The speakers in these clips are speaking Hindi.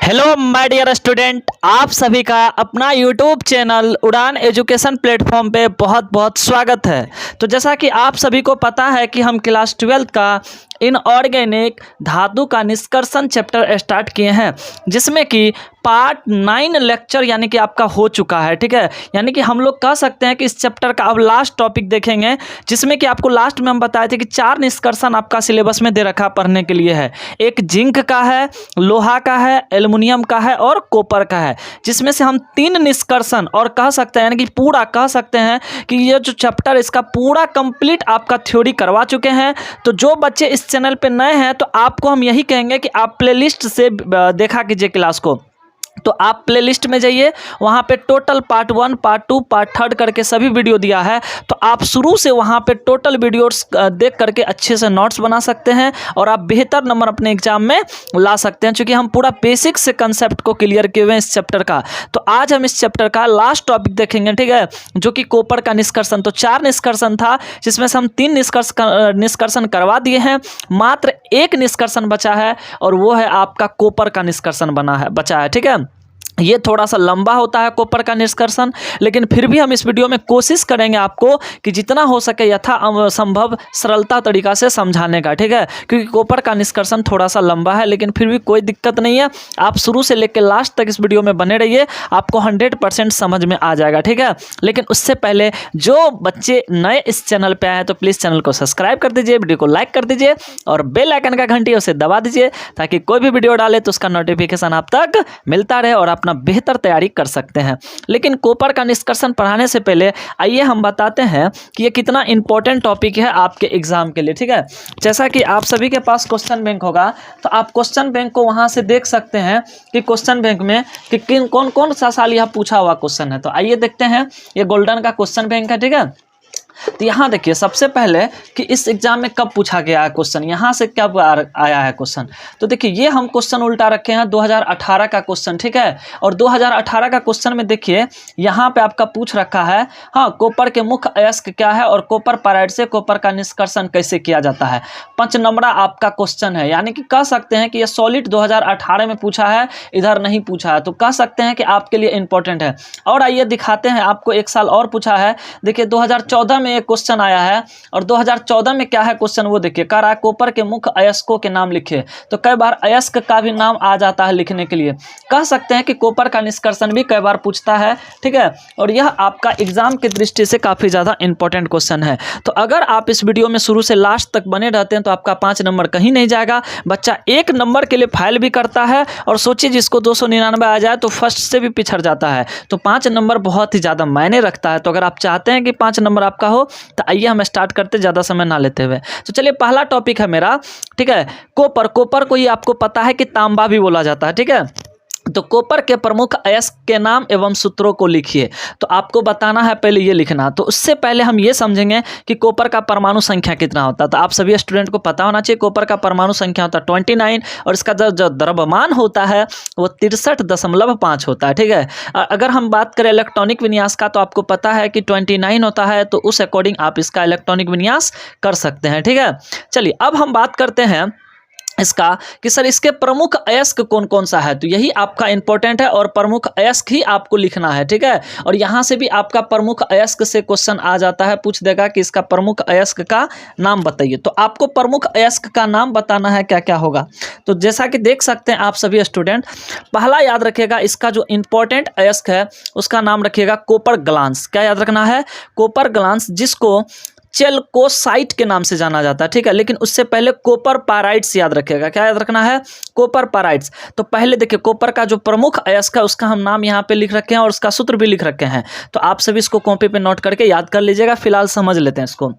हेलो माय डियर स्टूडेंट, आप सभी का अपना यूट्यूब चैनल उड़ान एजुकेशन प्लेटफॉर्म पे बहुत बहुत स्वागत है। तो जैसा कि आप सभी को पता है कि हम क्लास 12 का इनऑर्गेनिक धातु का निष्कर्षण चैप्टर स्टार्ट किए हैं, जिसमें कि पार्ट 9 लेक्चर यानी कि आपका हो चुका है। ठीक है, यानी कि हम लोग कह सकते हैं कि इस चैप्टर का अब लास्ट टॉपिक देखेंगे, जिसमें कि आपको लास्ट में हम बताए थे कि 4 निष्कर्षण आपका सिलेबस में दे रखा पढ़ने के लिए है। एक जिंक का है, लोहा का है, एल्युमिनियम का है और कॉपर का है, जिसमें से हम 3 निष्कर्षण और कह सकते हैं यानी कि पूरा कह सकते हैं कि ये जो चैप्टर इसका पूरा कंप्लीट आपका थ्योरी करवा चुके हैं। तो जो बच्चे इस चैनल पे नए हैं तो आपको हम यही कहेंगे कि आप प्लेलिस्ट से देखा कीजिए क्लास को। तो आप प्लेलिस्ट में जाइए, वहाँ पे टोटल पार्ट 1, पार्ट 2, पार्ट 3 करके सभी वीडियो दिया है। तो आप शुरू से वहाँ पे टोटल वीडियोस देख करके अच्छे से नोट्स बना सकते हैं और आप बेहतर नंबर अपने एग्जाम में ला सकते हैं, क्योंकि हम पूरा बेसिक से कंसेप्ट को क्लियर किए हुए हैं इस चैप्टर का। तो आज हम इस चैप्टर का लास्ट टॉपिक देखेंगे, ठीक है, जो कि कॉपर का निष्कर्षण। तो 4 निष्कर्षण था, जिसमें से हम 3 निष्कर्षण करवा दिए हैं, मात्र एक निष्कर्षण बचा है और वो है आपका कॉपर का निष्कर्षण बचा है। ठीक है, ये थोड़ा सा लंबा होता है कॉपर का निष्कर्षण, लेकिन फिर भी हम इस वीडियो में कोशिश करेंगे आपको कि जितना हो सके यथा संभव सरलता तरीका से समझाने का। ठीक है, क्योंकि कॉपर का निष्कर्षण थोड़ा सा लंबा है, लेकिन फिर भी कोई दिक्कत नहीं है। आप शुरू से लेकर लास्ट तक इस वीडियो में बने रहिए, आपको 100% समझ में आ जाएगा। ठीक है, लेकिन उससे पहले जो बच्चे नए इस चैनल पर आए हैं तो प्लीज़ चैनल को सब्सक्राइब कर दीजिए, वीडियो को लाइक कर दीजिए और बेल आइकन का घंटी उसे दबा दीजिए, ताकि कोई भी वीडियो डाले तो उसका नोटिफिकेशन आप तक मिलता रहे और अपना बेहतर तैयारी कर सकते हैं। लेकिन कॉपर का निष्कर्षण पढ़ाने से पहले आइए हम बताते हैं कि ये कितना इंपॉर्टेंट टॉपिक है आपके एग्जाम के लिए। ठीक है, जैसा कि आप सभी के पास क्वेश्चन बैंक होगा, तो आप क्वेश्चन बैंक को वहां से देख सकते हैं कि क्वेश्चन बैंक में कि कौन कौन सा साल यह पूछा हुआ क्वेश्चन है। तो आइए देखते हैं, ये गोल्डन का क्वेश्चन बैंक है। ठीक है, तो यहाँ देखिए सबसे पहले कि इस एग्जाम में कब पूछा गया है क्वेश्चन, यहाँ से कब आया है क्वेश्चन। तो देखिए ये हम क्वेश्चन उल्टा रखे हैं 2018 का क्वेश्चन। ठीक है, और 2018 का क्वेश्चन में देखिए यहाँ पे आपका पूछ रखा है, हाँ, कॉपर के मुख्य अयस्क क्या है और कॉपर पाराइड से कॉपर का निष्कर्षण कैसे किया जाता है। 5 नंबर आपका क्वेश्चन है, यानी कि कह सकते हैं कि ये सॉलिड 2018 में पूछा है, इधर नहीं पूछा है, तो कह सकते हैं कि आपके लिए इंपॉर्टेंट है। और आइए दिखाते हैं आपको, एक साल और पूछा है। देखिए 2014 में एक क्वेश्चन आया है और 2014 में क्या है क्वेश्चन वो देखिए, कह रहा है कॉपर के मुख्य अयस्कों के नाम लिखिए। तो कई बार अयस्क का भी नाम आ जाता है लिखने के लिए, कह सकते हैं कि कॉपर का निष्कर्षण भी कई बार पूछता है। ठीक है, और यह आपका एग्जाम की दृष्टि से काफी ज्यादा इंपॉर्टेंट क्वेश्चन है। तो अगर आप इस वीडियो में शुरू से लास्ट तक बने रहते हैं तो आपका 5 नंबर कहीं नहीं जाएगा। बच्चा 1 नंबर के लिए फाइल भी करता है और सोचिए जिसको 299 आ जाए तो फर्स्ट से भी पिछड़ जाता है। तो 5 नंबर बहुत ही ज्यादा मायने रखता है। तो अगर आप चाहते हैं कि 5 नंबर आपका हो तो आइए हम स्टार्ट करते, ज़्यादा समय ना लेते हुए। तो चलिए पहला टॉपिक है मेरा, ठीक है, कॉपर। कॉपर को ही आपको पता है कि तांबा भी बोला जाता है। ठीक है, तो कॉपर के प्रमुख अयस्क के नाम एवं सूत्रों को लिखिए। तो आपको बताना है पहले ये लिखना। तो उससे पहले हम ये समझेंगे कि कॉपर का परमाणु संख्या कितना होता है। तो आप सभी स्टूडेंट को पता होना चाहिए कॉपर का परमाणु संख्या होता है 29 और इसका जो द्रव्यमान होता है वो 63.5 होता है। ठीक है, अगर हम बात करें इलेक्ट्रॉनिक विन्यास का तो आपको पता है कि 29 होता है, तो उस अकॉर्डिंग आप इसका इलेक्ट्रॉनिक विन्यास कर सकते हैं। ठीक है, चलिए अब हम बात करते हैं इसका कि सर इसके प्रमुख अयस्क कौन कौन सा है। तो यही आपका इंपॉर्टेंट है और प्रमुख अयस्क ही आपको लिखना है। ठीक है, और यहाँ से भी आपका प्रमुख अयस्क से क्वेश्चन आ जाता है, पूछ देगा कि इसका प्रमुख अयस्क का नाम बताइए। तो आपको प्रमुख अयस्क का नाम बताना है, क्या क्या होगा। तो जैसा कि देख सकते हैं आप सभी स्टूडेंट, पहला याद रखिएगा इसका जो इंपॉर्टेंट अयस्क है उसका नाम रखिएगा कॉपर ग्लांस। क्या याद रखना है, कॉपर ग्लांस, जिसको चेल्कोसाइट के नाम से जाना जाता है। ठीक है, लेकिन उससे पहले कॉपर पाराइड्स याद रखिएगा। क्या याद रखना है, कॉपर पाराइड्स। तो पहले देखिए कॉपर का जो प्रमुख अयस्क है उसका हम नाम यहाँ पे लिख रखे हैं और उसका सूत्र भी लिख रखे हैं। तो आप सभी इसको कॉपी पे नोट करके याद कर लीजिएगा। फिलहाल समझ लेते हैं इसको।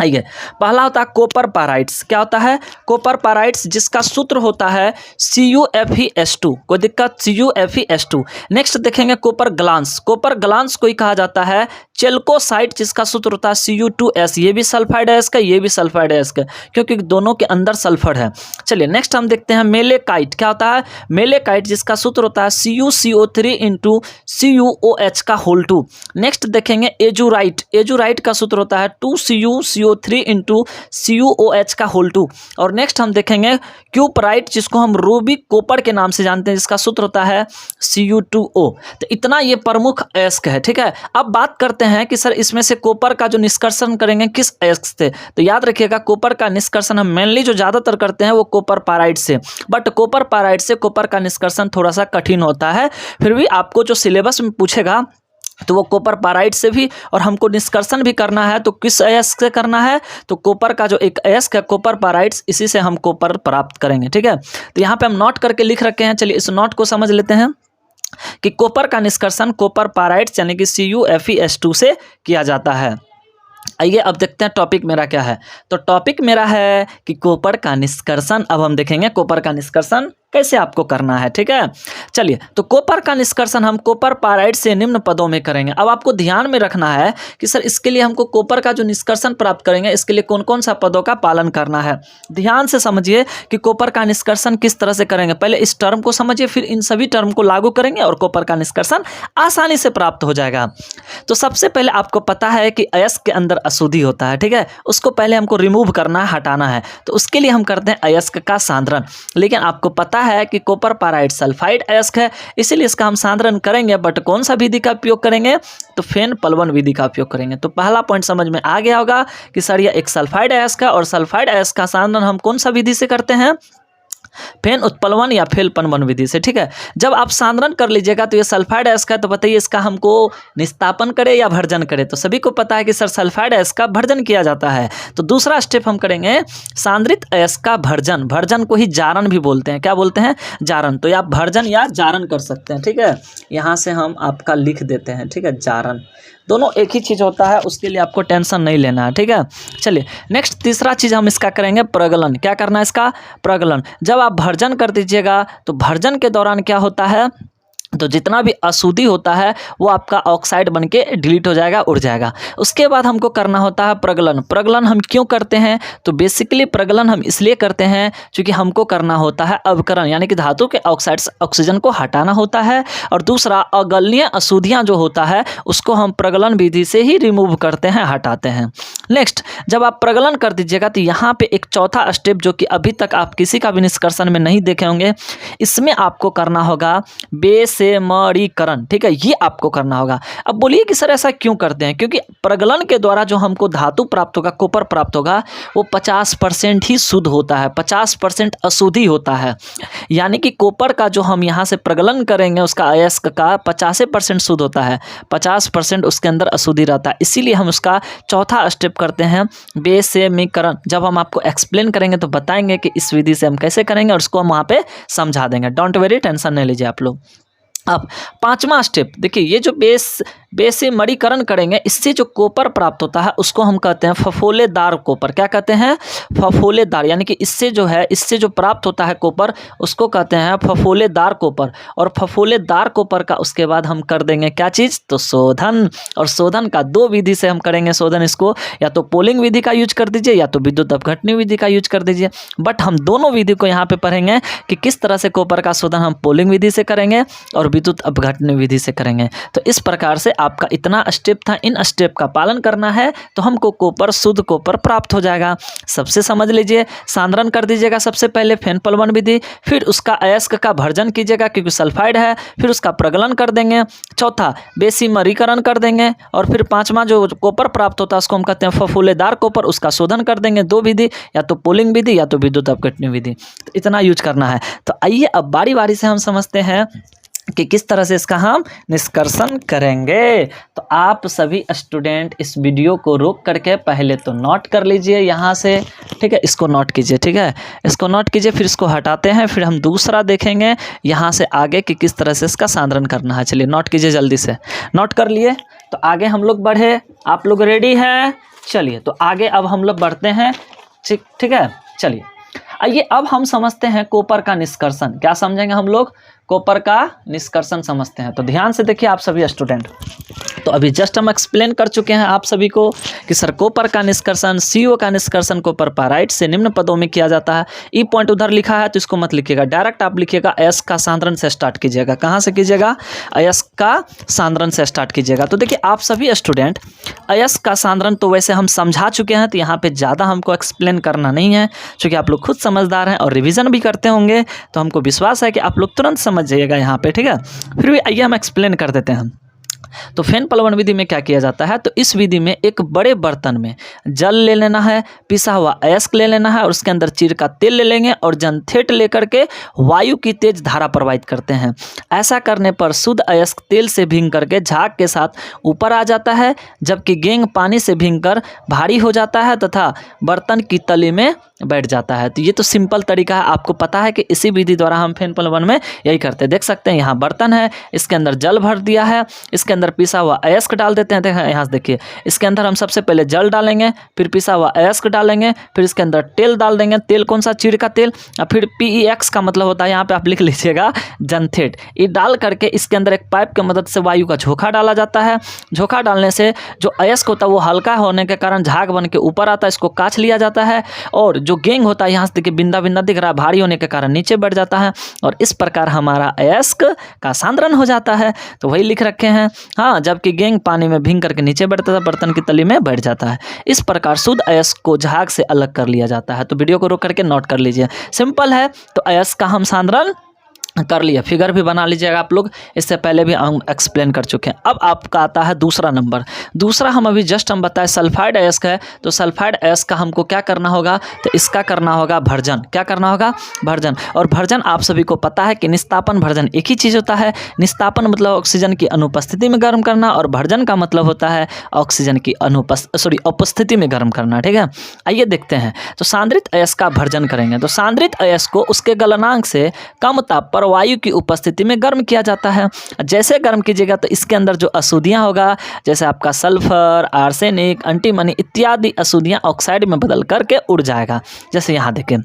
आइए, पहला होता है कॉपर पाराइड्स। क्या होता है, कॉपर पाराइड्स, जिसका सूत्र होता है CuFeS2। कोई दिक्कत, CuFeS2। नेक्स्ट देखेंगे कॉपर ग्लांस। कॉपर ग्लांस को ही कहा जाता है चेल्कोसाइट, जिसका सूत्र होता है Cu2S। ये भी सल्फाइड है इसका, ये भी सल्फाइड है इसका, क्योंकि दोनों के अंदर सल्फर है। चलिए नेक्स्ट हम देखते हैं मेलेकाइट। क्या होता है, मेलेकाइट, जिसका सूत्र होता है CuCO3 × CuOH का होल 2। नेक्स्ट देखेंगे एजुराइट। एजुराइट का सूत्र होता है 2Cu CO3 इंटू CuOH का होल 2। और नेक्स्ट हम देखेंगे क्यूपराइट, जिसको हम रूबिक कॉपर के नाम से जानते हैं, जिसका सूत्र होता है Cu2O। तो इतना ये प्रमुख अयस्क है, ठीक है। अब बात करते हैं कि सर इसमें से कॉपर का जो निष्कर्षण करेंगे किस अयस्क से, तो याद रखिएगा कॉपर का निष्कर्षण हम मेनली जो ज़्यादातर करते हैं वो कॉपर पाराइड से, बट कॉपर पाराइड से कॉपर का निष्कर्षण थोड़ा सा कठिन होता है। फिर भी आपको जो सिलेबस में पूछेगा तो वो कॉपर पाराइड से भी, और हमको निष्कर्षण भी करना है तो किस अयस्क से करना है, तो कॉपर का जो एक अयस्क है कॉपर पाराइड्स, इसी से हम कॉपर प्राप्त करेंगे, ठीक है। तो यहाँ पे हम नोट करके लिख रखे हैं, चलिए इस नोट को समझ लेते हैं कि कॉपर का निष्कर्षण कॉपर पाराइड्स यानी कि CuFeS2 से किया जाता है। आइए अब देखते हैं टॉपिक मेरा क्या है। तो टॉपिक मेरा है कि कॉपर का निष्कर्षण। अब हम देखेंगे कॉपर का निष्कर्षण कैसे आपको करना है, ठीक है। चलिए, तो कॉपर का निष्कर्षण हम कॉपर पाराइड से निम्न पदों में करेंगे। अब आपको ध्यान में रखना है कि सर इसके लिए हमको कॉपर का जो निष्कर्षण प्राप्त करेंगे इसके लिए कौन कौन सा पदों का पालन करना है। ध्यान से समझिए कि कॉपर का निष्कर्षण किस तरह से करेंगे। पहले इस टर्म को समझिए, फिर इन सभी टर्म को लागू करेंगे और कॉपर का निष्कर्षण आसानी से प्राप्त हो जाएगा। तो सबसे पहले आपको पता है कि अयस्क के अंदर अशुद्धि होता है, ठीक है। उसको पहले हमको रिमूव करना है, हटाना है। तो उसके लिए हम करते हैं अयस्क का सांद्रण। लेकिन आपको पता है कि कॉपर पाराइड सल्फाइड अयस्क है, इसीलिए इसका हम सांद्रण करेंगे, बट कौन सा विधि का उपयोग करेंगे, तो फेन पलवन विधि का उपयोग करेंगे। तो पहला पॉइंट समझ में आ गया होगा कि सर यह एक सल्फाइड अयस्क है, और सल्फाइड अयस्क का सांद्रण हम कौन सा विधि से करते हैं, फेन उत्प्लवन या फेल पनवन विधि से, ठीक है। जब आप सांद्रण कर लीजिएगा तो ये सल्फाइड अयस्क है, तो बताइए इसका हमको निस्तापन करें या भर्जन करें। तो सभी को पता है कि सर सल्फाइड अयस्क का भर्जन किया जाता है। तो दूसरा स्टेप हम करेंगे सांद्रित अयस्क का भर्जन। भर्जन को ही जारण भी बोलते हैं। क्या बोलते हैं, जारण। तो आप भर्जन या जारण कर सकते हैं, ठीक है। यहाँ से हम आपका लिख देते हैं, ठीक है, जारण। दोनों एक ही चीज़ होता है, उसके लिए आपको टेंशन नहीं लेना है, ठीक है। चलिए नेक्स्ट तीसरा चीज़ हम इसका करेंगे प्रगलन। क्या करना है इसका, प्रगलन। जब आप भर्जन कर दीजिएगा तो भर्जन के दौरान क्या होता है, तो जितना भी अशुद्धि होता है वो आपका ऑक्साइड बनके डिलीट हो जाएगा, उड़ जाएगा। उसके बाद हमको करना होता है प्रगलन। प्रगलन हम क्यों करते हैं, तो बेसिकली प्रगलन हम इसलिए करते हैं क्योंकि हमको करना होता है अवकरण, यानी कि धातु के ऑक्साइड से ऑक्सीजन को हटाना होता है। और दूसरा अगलनीय अशुद्धियाँ जो होता है उसको हम प्रगलन विधि से ही रिमूव करते हैं, हटाते हैं। नेक्स्ट, जब आप प्रगलन कर दीजिएगा तो यहाँ पे एक चौथा स्टेप जो कि अभी तक आप किसी का भी निष्कर्षण में नहीं देखे होंगे, इसमें आपको करना होगा बेसेमरीकरण, ठीक है। ये आपको करना होगा। अब बोलिए कि सर ऐसा क्यों करते हैं, क्योंकि प्रगलन के द्वारा जो हमको धातु प्राप्त होगा, कॉपर प्राप्त होगा, वो 50% ही शुद्ध होता है, 50% अशुद्धि होता है। यानी कि कॉपर का जो हम यहाँ से प्रगलन करेंगे उसका अयस्क का 50% शुद्ध होता है, 50% उसके अंदर अशुद्धि रहता है। इसीलिए हम उसका चौथा स्टेप करते हैं बेसेमीकरण। जब हम आपको एक्सप्लेन करेंगे तो बताएंगे कि इस विधि से हम कैसे करेंगे, और उसको हम वहाँ पे समझा देंगे। डोंट वेरी, टेंशन नहीं लीजिए आप लोग। अब पांचवा स्टेप देखिए, ये जो बेसेमरीकरण करेंगे इससे जो कॉपर प्राप्त होता है उसको हम कहते हैं फफोलेदार कॉपर। क्या कहते हैं, फफोलेदार। यानी कि इससे जो है, इससे जो प्राप्त होता है कॉपर उसको कहते हैं फफोलेदार कॉपर। और फफोलेदार कॉपर का उसके बाद हम कर देंगे क्या चीज़, तो शोधन। और शोधन का दो विधि से हम करेंगे शोधन। इसको या तो पोलिंग विधि का यूज कर दीजिए या तो विद्युत अपघटनी विधि का यूज कर दीजिए। बट हम दोनों विधि को यहाँ पे पढ़ेंगे कि किस तरह से कॉपर का शोधन हम पोलिंग विधि से करेंगे और विद्युत अपघटनी विधि से करेंगे। तो इस प्रकार से आपका इतना स्टेप था, इन स्टेप का पालन करना है तो हमको कॉपर, शुद्ध कॉपर प्राप्त हो जाएगा। सबसे समझ लीजिए, सांद्रण कर दीजिएगा सबसे पहले फेन पलवन विधि, फिर उसका अयस्क का भर्जन कीजिएगा क्योंकि सल्फाइड है, फिर उसका प्रगलन कर देंगे, चौथा बेसिमरीकरण कर देंगे, और फिर पांचवा जो कॉपर प्राप्त होता है उसको हम कहते हैं फफूलेदार कॉपर, उसका शोधन कर देंगे। दो विधि, या तो पोलिंग विधि या तो विद्युत अपघटनी विधि। तो इतना यूज करना है। तो आइए अब बारी बारी से हम समझते हैं कि किस तरह से इसका हम निष्कर्षण करेंगे। तो आप सभी स्टूडेंट इस वीडियो को रोक करके पहले तो नोट कर लीजिए यहाँ से, ठीक है। इसको नोट कीजिए, ठीक है, इसको नोट कीजिए, फिर इसको हटाते हैं, फिर हम दूसरा देखेंगे यहाँ से आगे कि किस तरह से इसका सांद्रण करना है। चलिए नोट कीजिए, जल्दी से नोट कर लिए। तो आगे हम लोग बढ़े, आप लोग रेडी हैं, चलिए तो आगे अब हम लोग बढ़ते हैं, ठीक है। चलिए आइए अब हम समझते हैं कॉपर का निष्कर्षण। क्या समझेंगे हम लोग, कॉपर का निष्कर्षण समझते हैं। तो ध्यान से देखिए आप सभी स्टूडेंट, तो अभी जस्ट हम एक्सप्लेन कर चुके हैं आप सभी को कि सर कॉपर का निष्कर्षण, CO का निष्कर्षण कॉपर पाराइट से निम्न पदों में किया जाता है। ई पॉइंट उधर लिखा है तो इसको मत लिखिएगा, डायरेक्ट आप लिखिएगा अयस्क का सांद्रण से स्टार्ट कीजिएगा। कहाँ से कीजिएगा? अयस्क का सांद्रण से स्टार्ट कीजिएगा। तो देखिए आप सभी स्टूडेंट, अयस्क का सांद्रण तो वैसे हम समझा चुके हैं, तो यहाँ पे ज़्यादा हमको एक्सप्लेन करना नहीं है, क्योंकि आप लोग खुद समझदार हैं और रिवीजन भी करते होंगे, तो हमको विश्वास है कि आप लोग तुरंत समझ जाइएगा यहाँ पे, ठीक है। फिर भी आइए हम एक्सप्लेन कर देते हैं। तो फेन प्लवन विधि में क्या किया जाता है? तो इस विधि में एक बड़े बर्तन में जल ले लेना है, पिसा हुआ अयस्क ले लेना है और उसके अंदर चीड़ का तेल ले लेंगे और जंथेट लेकर के वायु की तेज धारा प्रवाहित करते हैं। ऐसा करने पर शुद्ध अयस्क तेल से भींग करके झाग के साथ ऊपर आ जाता है, जबकि गेंग पानी से भींग कर भारी हो जाता है तथा बर्तन की तली में बैठ जाता है। तो ये तो सिंपल तरीका है, आपको पता है कि इसी विधि द्वारा हम फेन प्लवन में यही करते हैं। देख सकते हैं यहाँ बर्तन है, इसके अंदर जल भर दिया है, इसके अंदर पिसा हुआ अयस्क डाल देते हैं। देखिए यहाँ से देखिए, इसके अंदर हम सबसे पहले जल डालेंगे, फिर पिसा हुआ अयस्क डालेंगे, फिर इसके अंदर तेल डाल देंगे। तेल कौन सा? चीड़ का तेल। और फिर PEX का मतलब होता है, यहाँ पे आप लिख लीजिएगा जंथेट। ये डाल करके इसके अंदर एक पाइप की मदद से वायु का झोंका डाला जाता है। झोंका डालने से जो अयस्क होता है वो हल्का होने के कारण झाग बन के ऊपर आता है, इसको काछ लिया जाता है। और जो गेंग होता है, यहाँ से देखिए बिंदा बिंदा दिख रहा है, भारी होने के कारण नीचे बैठ जाता है और इस प्रकार हमारा अयस्क का सांद्रण हो जाता है। तो वही लिख रखे हैं, हाँ, जबकि गेंग पानी में भींग करके नीचे बैठता था, बर्तन की तली में बैठ जाता है। इस प्रकार शुद्ध अयस्क को झाग से अलग कर लिया जाता है। तो वीडियो को रोक करके नोट कर लीजिए, सिंपल है। तो अयस्क का हम सांद्रण कर लिया, फिगर भी बना लीजिएगा आप लोग, इससे पहले भी हम एक्सप्लेन कर चुके हैं। अब आपका आता है दूसरा नंबर। दूसरा हम अभी जस्ट हम बताएं सल्फाइड अयस्क है, तो सल्फाइड अयस्क का हमको क्या करना होगा? तो इसका करना होगा भर्जन। क्या करना होगा? भर्जन। और भर्जन आप सभी को पता है कि निस्तापन भर्जन एक ही चीज़ होता है। निस्तापन मतलब ऑक्सीजन की अनुपस्थिति में गर्म करना और भर्जन का मतलब होता है ऑक्सीजन की उपस्थिति में गर्म करना, ठीक है। आइए देखते हैं। तो सांद्रित अयस्क का भर्जन करेंगे, तो सांद्रित अयस्क को उसके गलनांक से कम ताप पर वायु की उपस्थिति में गर्म किया जाता है। जैसे गर्म कीजिएगा तो इसके अंदर जो अशुद्धियां होगा, जैसे आपका सल्फर, आर्सेनिक, एंटीमनी इत्यादि अशुद्धियां ऑक्साइड में बदल करके उड़ जाएगा। जैसे यहाँ देखें,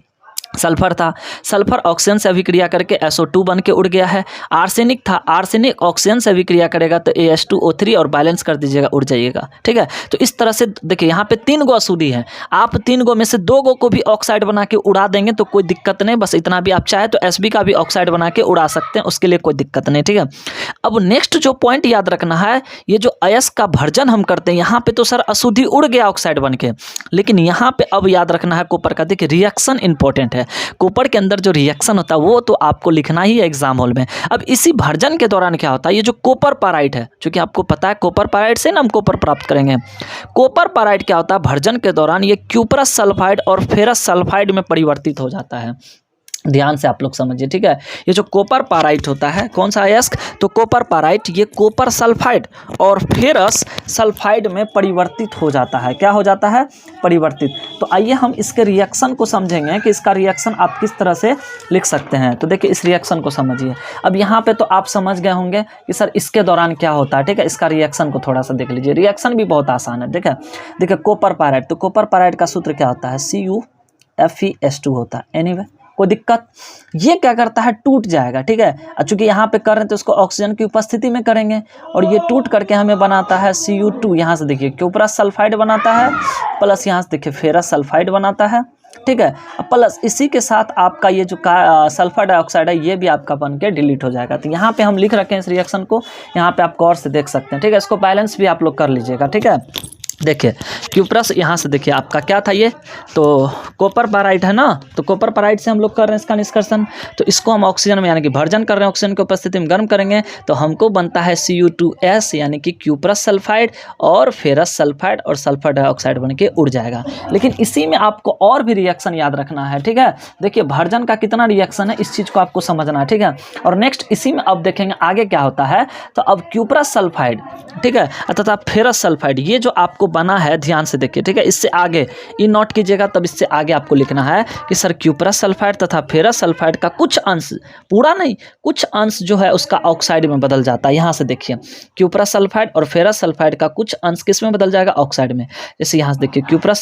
सल्फर था, सल्फर ऑक्सीजन से अभिक्रिया करके SO2 बन के उड़ गया है। आर्सेनिक था, आर्सेनिक ऑक्सीजन से अभिक्रिया करेगा तो AH2O3 और बैलेंस कर दीजिएगा, उड़ जाइएगा, ठीक है। तो इस तरह से देखिए यहाँ पे 3 गो अशुद्धि है, आप 3 गो में से 2 गो को भी ऑक्साइड बना के उड़ा देंगे तो कोई दिक्कत नहीं, बस इतना भी। आप चाहे तो SB का भी ऑक्साइड बना के उड़ा सकते हैं, उसके लिए कोई दिक्कत नहीं, ठीक है। अब नेक्स्ट जो पॉइंट याद रखना है, ये जो अयस्क का भर्जन हम करते हैं, यहाँ पे तो सर अशुद्धि उड़ गया ऑक्साइड बन के, लेकिन यहाँ पे अब याद रखना है कॉपर का, देखिए रिएक्शन इंपॉर्टेंट है। कॉपर के अंदर जो रिएक्शन होता है वो तो आपको लिखना ही है एग्जाम हॉल में। अब इसी भर्जन के दौरान क्या होता है, ये जो कॉपर पाराइट है, क्योंकि आपको पता है कॉपर पाराइट से ना हम कॉपर प्राप्त करेंगे। कॉपर पाराइट क्या होता है, भर्जन के दौरान ये क्यूपरस सल्फाइड और फेरस सल्फाइड में परिवर्तित हो जाता है। ध्यान से आप लोग समझिए, ठीक है। ये जो कॉपर पाराइट होता है, कौन सा अयस्क? तो कॉपर पाराइट ये कॉपर सल्फाइड और फेरस सल्फाइड में परिवर्तित हो जाता है। क्या हो जाता है? परिवर्तित। तो आइए हम इसके रिएक्शन को समझेंगे कि इसका रिएक्शन आप किस तरह से लिख सकते हैं। तो देखिए इस रिएक्शन को समझिए। अब यहाँ पे तो आप समझ गए होंगे कि सर इसके दौरान क्या होता है, ठीक है। इसका रिएक्शन को थोड़ा सा देख लीजिए, रिएक्शन भी बहुत आसान है, ठीक है। देखिए कॉपर पाराइट, तो कॉपर पाराइट का सूत्र क्या होता है? CuFeS2 होता है। एनीवे कोई दिक्कत, ये क्या करता है, टूट जाएगा, ठीक है। चूंकि यहाँ पे कर रहे हैं तो इसको ऑक्सीजन की उपस्थिति में करेंगे और ये टूट करके हमें बनाता है Cu2। यहाँ से देखिए क्यूपरस सल्फाइड बनाता है, प्लस यहाँ से देखिए फेरस सल्फाइड बनाता है, ठीक है। प्लस इसी के साथ आपका ये जो सल्फर डाइऑक्साइड है ये भी आपका बन के डिलीट हो जाएगा। तो यहाँ पे हम लिख रखे हैं इस रिएक्शन को, यहाँ पे आप गौर से देख सकते हैं, ठीक है। इसको बैलेंस भी आप लोग कर लीजिएगा, ठीक है। देखिए क्यूपरस, यहाँ से देखिए आपका क्या था, ये तो कॉपर पाराइट है ना, तो कॉपर पाराइट से हम लोग कर रहे हैं इसका निष्कर्षण। तो इसको हम ऑक्सीजन में यानी कि भर्जन कर रहे हैं, ऑक्सीजन की उपस्थिति में गर्म करेंगे तो हमको बनता है Cu2S यानी कि क्यूपरस सल्फाइड और फेरस सल्फाइड और सल्फर डाइऑक्साइड बन के उड़ जाएगा। लेकिन इसी में आपको और भी रिएक्शन याद रखना है, ठीक है। देखिए भर्जन का कितना रिएक्शन है इस चीज़ को आपको समझना है, ठीक है। और नेक्स्ट इसी में अब देखेंगे आगे क्या होता है। तो अब क्यूपरस सल्फाइड, ठीक है, तथा फेरस सल्फाइड, ये जो आपको बना है ध्यान से देखिए, ठीक है। इससे आगे ई नोट कीजिएगा, तब इससे आगे आपको लिखना है कि सर क्यूप्रस सल्फाइड तथा फेरस सल्फाइड का कुछ अंश, पूरा नहीं, कुछ अंश जो है उसका ऑक्साइड में बदल जाता है। यहाँ से देखिए क्यूप्रस सल्फाइड और फेरस सल्फाइड का कुछ अंश किस में बदल जाएगा, ऑक्साइड में। जैसे यहाँ से देखिए क्यूप्रस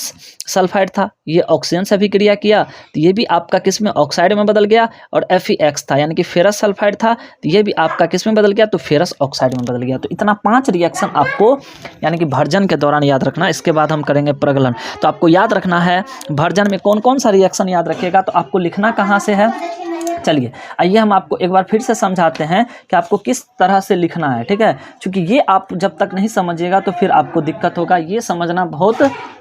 सल्फाइड था, ये ऑक्सीजन से अभिक्रिया किया तो ये भी आपका किस में, ऑक्साइड में बदल गया। और FeX था यानी कि फेरस सल्फाइड था तो ये भी आपका किस में बदल गया, तो फेरस ऑक्साइड में बदल गया। तो इतना 5 रिएक्शन आपको यानी कि भर्जन के दौरान याद रखना। इसके बाद हम करेंगे प्रगलन। तो आपको याद रखना है भर्जन में कौन कौन सा रिएक्शन याद रखिएगा, तो आपको लिखना कहाँ से है, चलिए आइए हम आपको एक बार फिर से समझाते हैं कि आपको किस तरह से लिखना है, ठीक है। क्योंकि ये आप जब तक नहीं समझिएगा तो फिर आपको दिक्कत होगा, ये समझना बहुत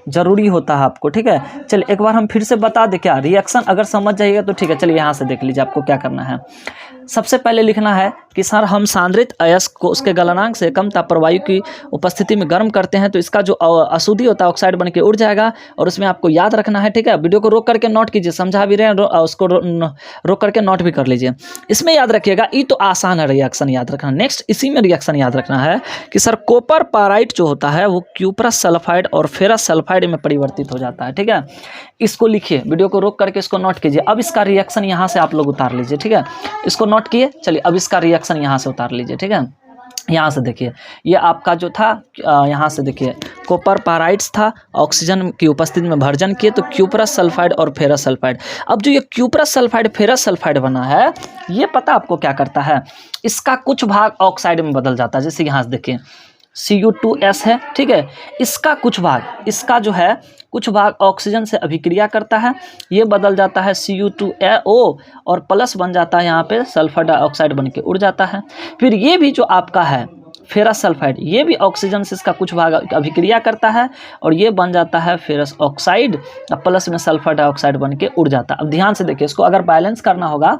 ज़रूरी होता है आपको, ठीक है। चलिए एक बार हम फिर से बता दें, क्या रिएक्शन अगर समझ जाइएगा तो ठीक है। चलिए यहाँ से देख लीजिए आपको क्या करना है। सबसे पहले लिखना है कि सर हम सांद्रित अयस्क को उसके गलनांक से कम ताप पर वायु की उपस्थिति में गर्म करते हैं तो इसका जो अशुद्धि होता है ऑक्साइड बन के उड़ जाएगा। और उसमें आपको याद रखना है, ठीक है। वीडियो को रोक करके नोट कीजिए, समझा भी रहे हैं, उसको रोक करके नोट भी कर लीजिए। इसमें याद रखिएगा, ये तो आसान है रिएक्शन याद रखना। नेक्स्ट इसी में रिएक्शन याद रखना है कि सर कॉपर पाराइट जो होता है वो क्यूप्रस सल्फाइड और फेरस सल्फाइड में परिवर्तित हो जाता है, ठीक है। इसको लिखिए, वीडियो को रोक करके इसको नोट कीजिए। अब इसका रिएक्शन यहाँ से आप लोग उतार लीजिए, ठीक है। इसको नोट किए, चलिए अब इसका रिएक्शन यहाँ से उतार लीजिए, ठीक है। यहाँ से देखिए, ये आपका जो था, यहाँ से देखिए कॉपर पाराइट्स था, ऑक्सीजन की उपस्थिति में भर्जन किए तो क्यूप्रस सल्फाइड और फेरस सल्फाइड। अब जो ये क्यूप्रस सल्फाइड फेरस सल्फाइड बना है, ये पता आपको क्या करता है, इसका कुछ भाग ऑक्साइड में बदल जाता है। जैसे यहाँ से देखिए Cu2S है, ठीक है। इसका कुछ भाग, इसका जो है कुछ भाग ऑक्सीजन से अभिक्रिया करता है, ये बदल जाता है Cu2O और प्लस बन जाता है यहाँ पे सल्फर डाइऑक्साइड बन के उड़ जाता है। फिर ये भी जो आपका है फेरस सल्फाइड, ये भी ऑक्सीजन से इसका कुछ भाग अभिक्रिया करता है और ये बन जाता है फेरस ऑक्साइड, प्लस में सल्फर डाइऑक्साइड बन के उड़ जाता है। अब ध्यान से देखिए, इसको अगर बैलेंस करना होगा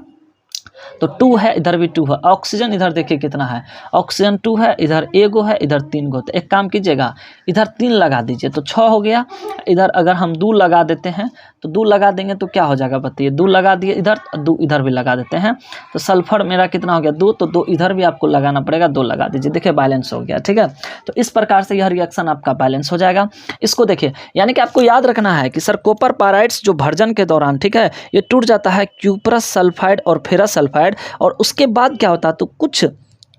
तो 2 है, इधर भी 2 है। ऑक्सीजन इधर देखिए कितना है, ऑक्सीजन 2 है, इधर एगो है, इधर 3 गो। तो एक काम कीजिएगा, इधर 3 लगा दीजिए तो 6 हो गया। इधर अगर हम 2 लगा देते हैं तो 2 लगा देंगे तो क्या हो जाएगा बताइए, 2 लगा दिए इधर, 2 इधर भी लगा देते हैं तो सल्फर मेरा कितना हो गया 2, तो 2 इधर भी आपको लगाना पड़ेगा, 2 लगा दीजिए, देखिए बैलेंस हो गया, ठीक है। तो इस प्रकार से यह रिएक्शन आपका बैलेंस हो जाएगा। इसको देखिए, यानी कि आपको याद रखना है कि सर कॉपर पाराइट्स जो भर्जन के दौरान, ठीक है, ये टूट जाता है क्यूप्रस सल्फाइड और फेरस सल्फाइड, और उसके बाद क्या होता है, तो कुछ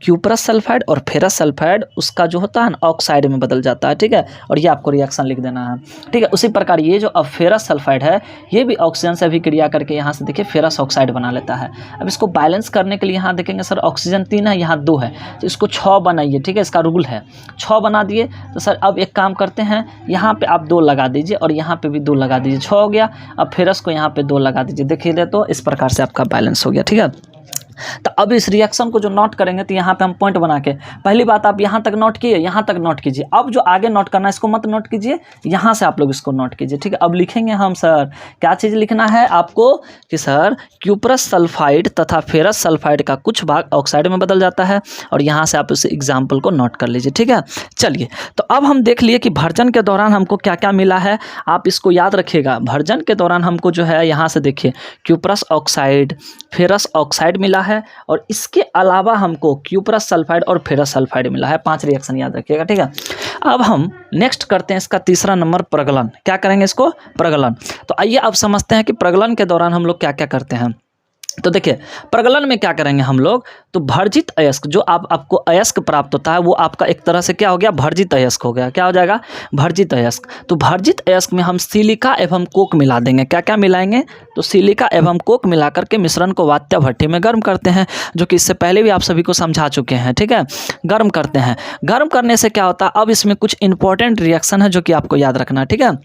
क्यूप्रस सल्फाइड और फेरस सल्फाइड उसका जो होता है ना ऑक्साइड में बदल जाता है, ठीक है। और ये आपको रिएक्शन लिख देना है, ठीक है। उसी प्रकार ये जो अब फेरस सल्फाइड है, ये भी ऑक्सीजन से अभिक्रिया करके यहाँ से देखिए फेरस ऑक्साइड बना लेता है। अब इसको बैलेंस करने के लिए यहाँ देखेंगे सर ऑक्सीजन 3 है, यहाँ 2 है, तो इसको 6 बनाइए, ठीक है। इसका रूल है 6 बना दिए तो सर अब एक काम करते हैं, यहाँ पे आप 2 लगा दीजिए और यहाँ पे भी 2 लगा दीजिए, 6 हो गया। अब फेरस को यहाँ पे 2 लगा दीजिए, देखिए तो इस प्रकार से आपका बैलेंस हो गया, ठीक है। तो अब इस रिएक्शन को जो नोट करेंगे तो यहाँ पे हम पॉइंट बना के, पहली बात आप यहाँ तक नोट किए, यहाँ तक नोट कीजिए। अब जो आगे नोट करना है इसको मत नोट कीजिए, यहाँ से आप लोग इसको नोट कीजिए, ठीक है। अब लिखेंगे हम सर क्या चीज़ लिखना है आपको कि सर क्यूप्रस सल्फाइड तथा फेरस सल्फाइड का कुछ भाग ऑक्साइड में बदल जाता है, और यहाँ से आप उस एग्जाम्पल को नोट कर लीजिए, ठीक है। चलिए तो अब हम देख लिए कि भर्जन के दौरान हमको क्या क्या मिला है, आप इसको याद रखिएगा। भर्जन के दौरान हमको जो है यहाँ से देखिए क्यूप्रस ऑक्साइड, फेरस ऑक्साइड मिला है, और इसके अलावा हमको क्यूप्रस सल्फाइड और फेरस सल्फाइड मिला है। 5 रिएक्शन याद रखिएगा, ठीक है। अब हम नेक्स्ट करते हैं इसका तीसरा नंबर प्रगलन। क्या करेंगे इसको, प्रगलन। तो आइए अब समझते हैं कि प्रगलन के दौरान हम लोग क्या क्या करते हैं। तो देखिए प्रगलन में क्या करेंगे हम लोग, तो भर्जित अयस्क जो आपको अयस्क प्राप्त होता है वो आपका एक तरह से क्या हो गया, भर्जित अयस्क हो गया। क्या हो जाएगा, भर्जित अयस्क। तो भर्जित अयस्क में हम सिलिका एवं कोक मिला देंगे। क्या क्या मिलाएंगे, तो सिलिका एवं कोक मिला करके मिश्रण को वात्या भट्टी में गर्म करते हैं, जो कि इससे पहले भी आप सभी को समझा चुके हैं, ठीक है। गर्म करते हैं, गर्म करने से क्या होता है, अब इसमें कुछ इंपॉर्टेंट रिएक्शन है जो कि आपको याद रखना है, ठीक है।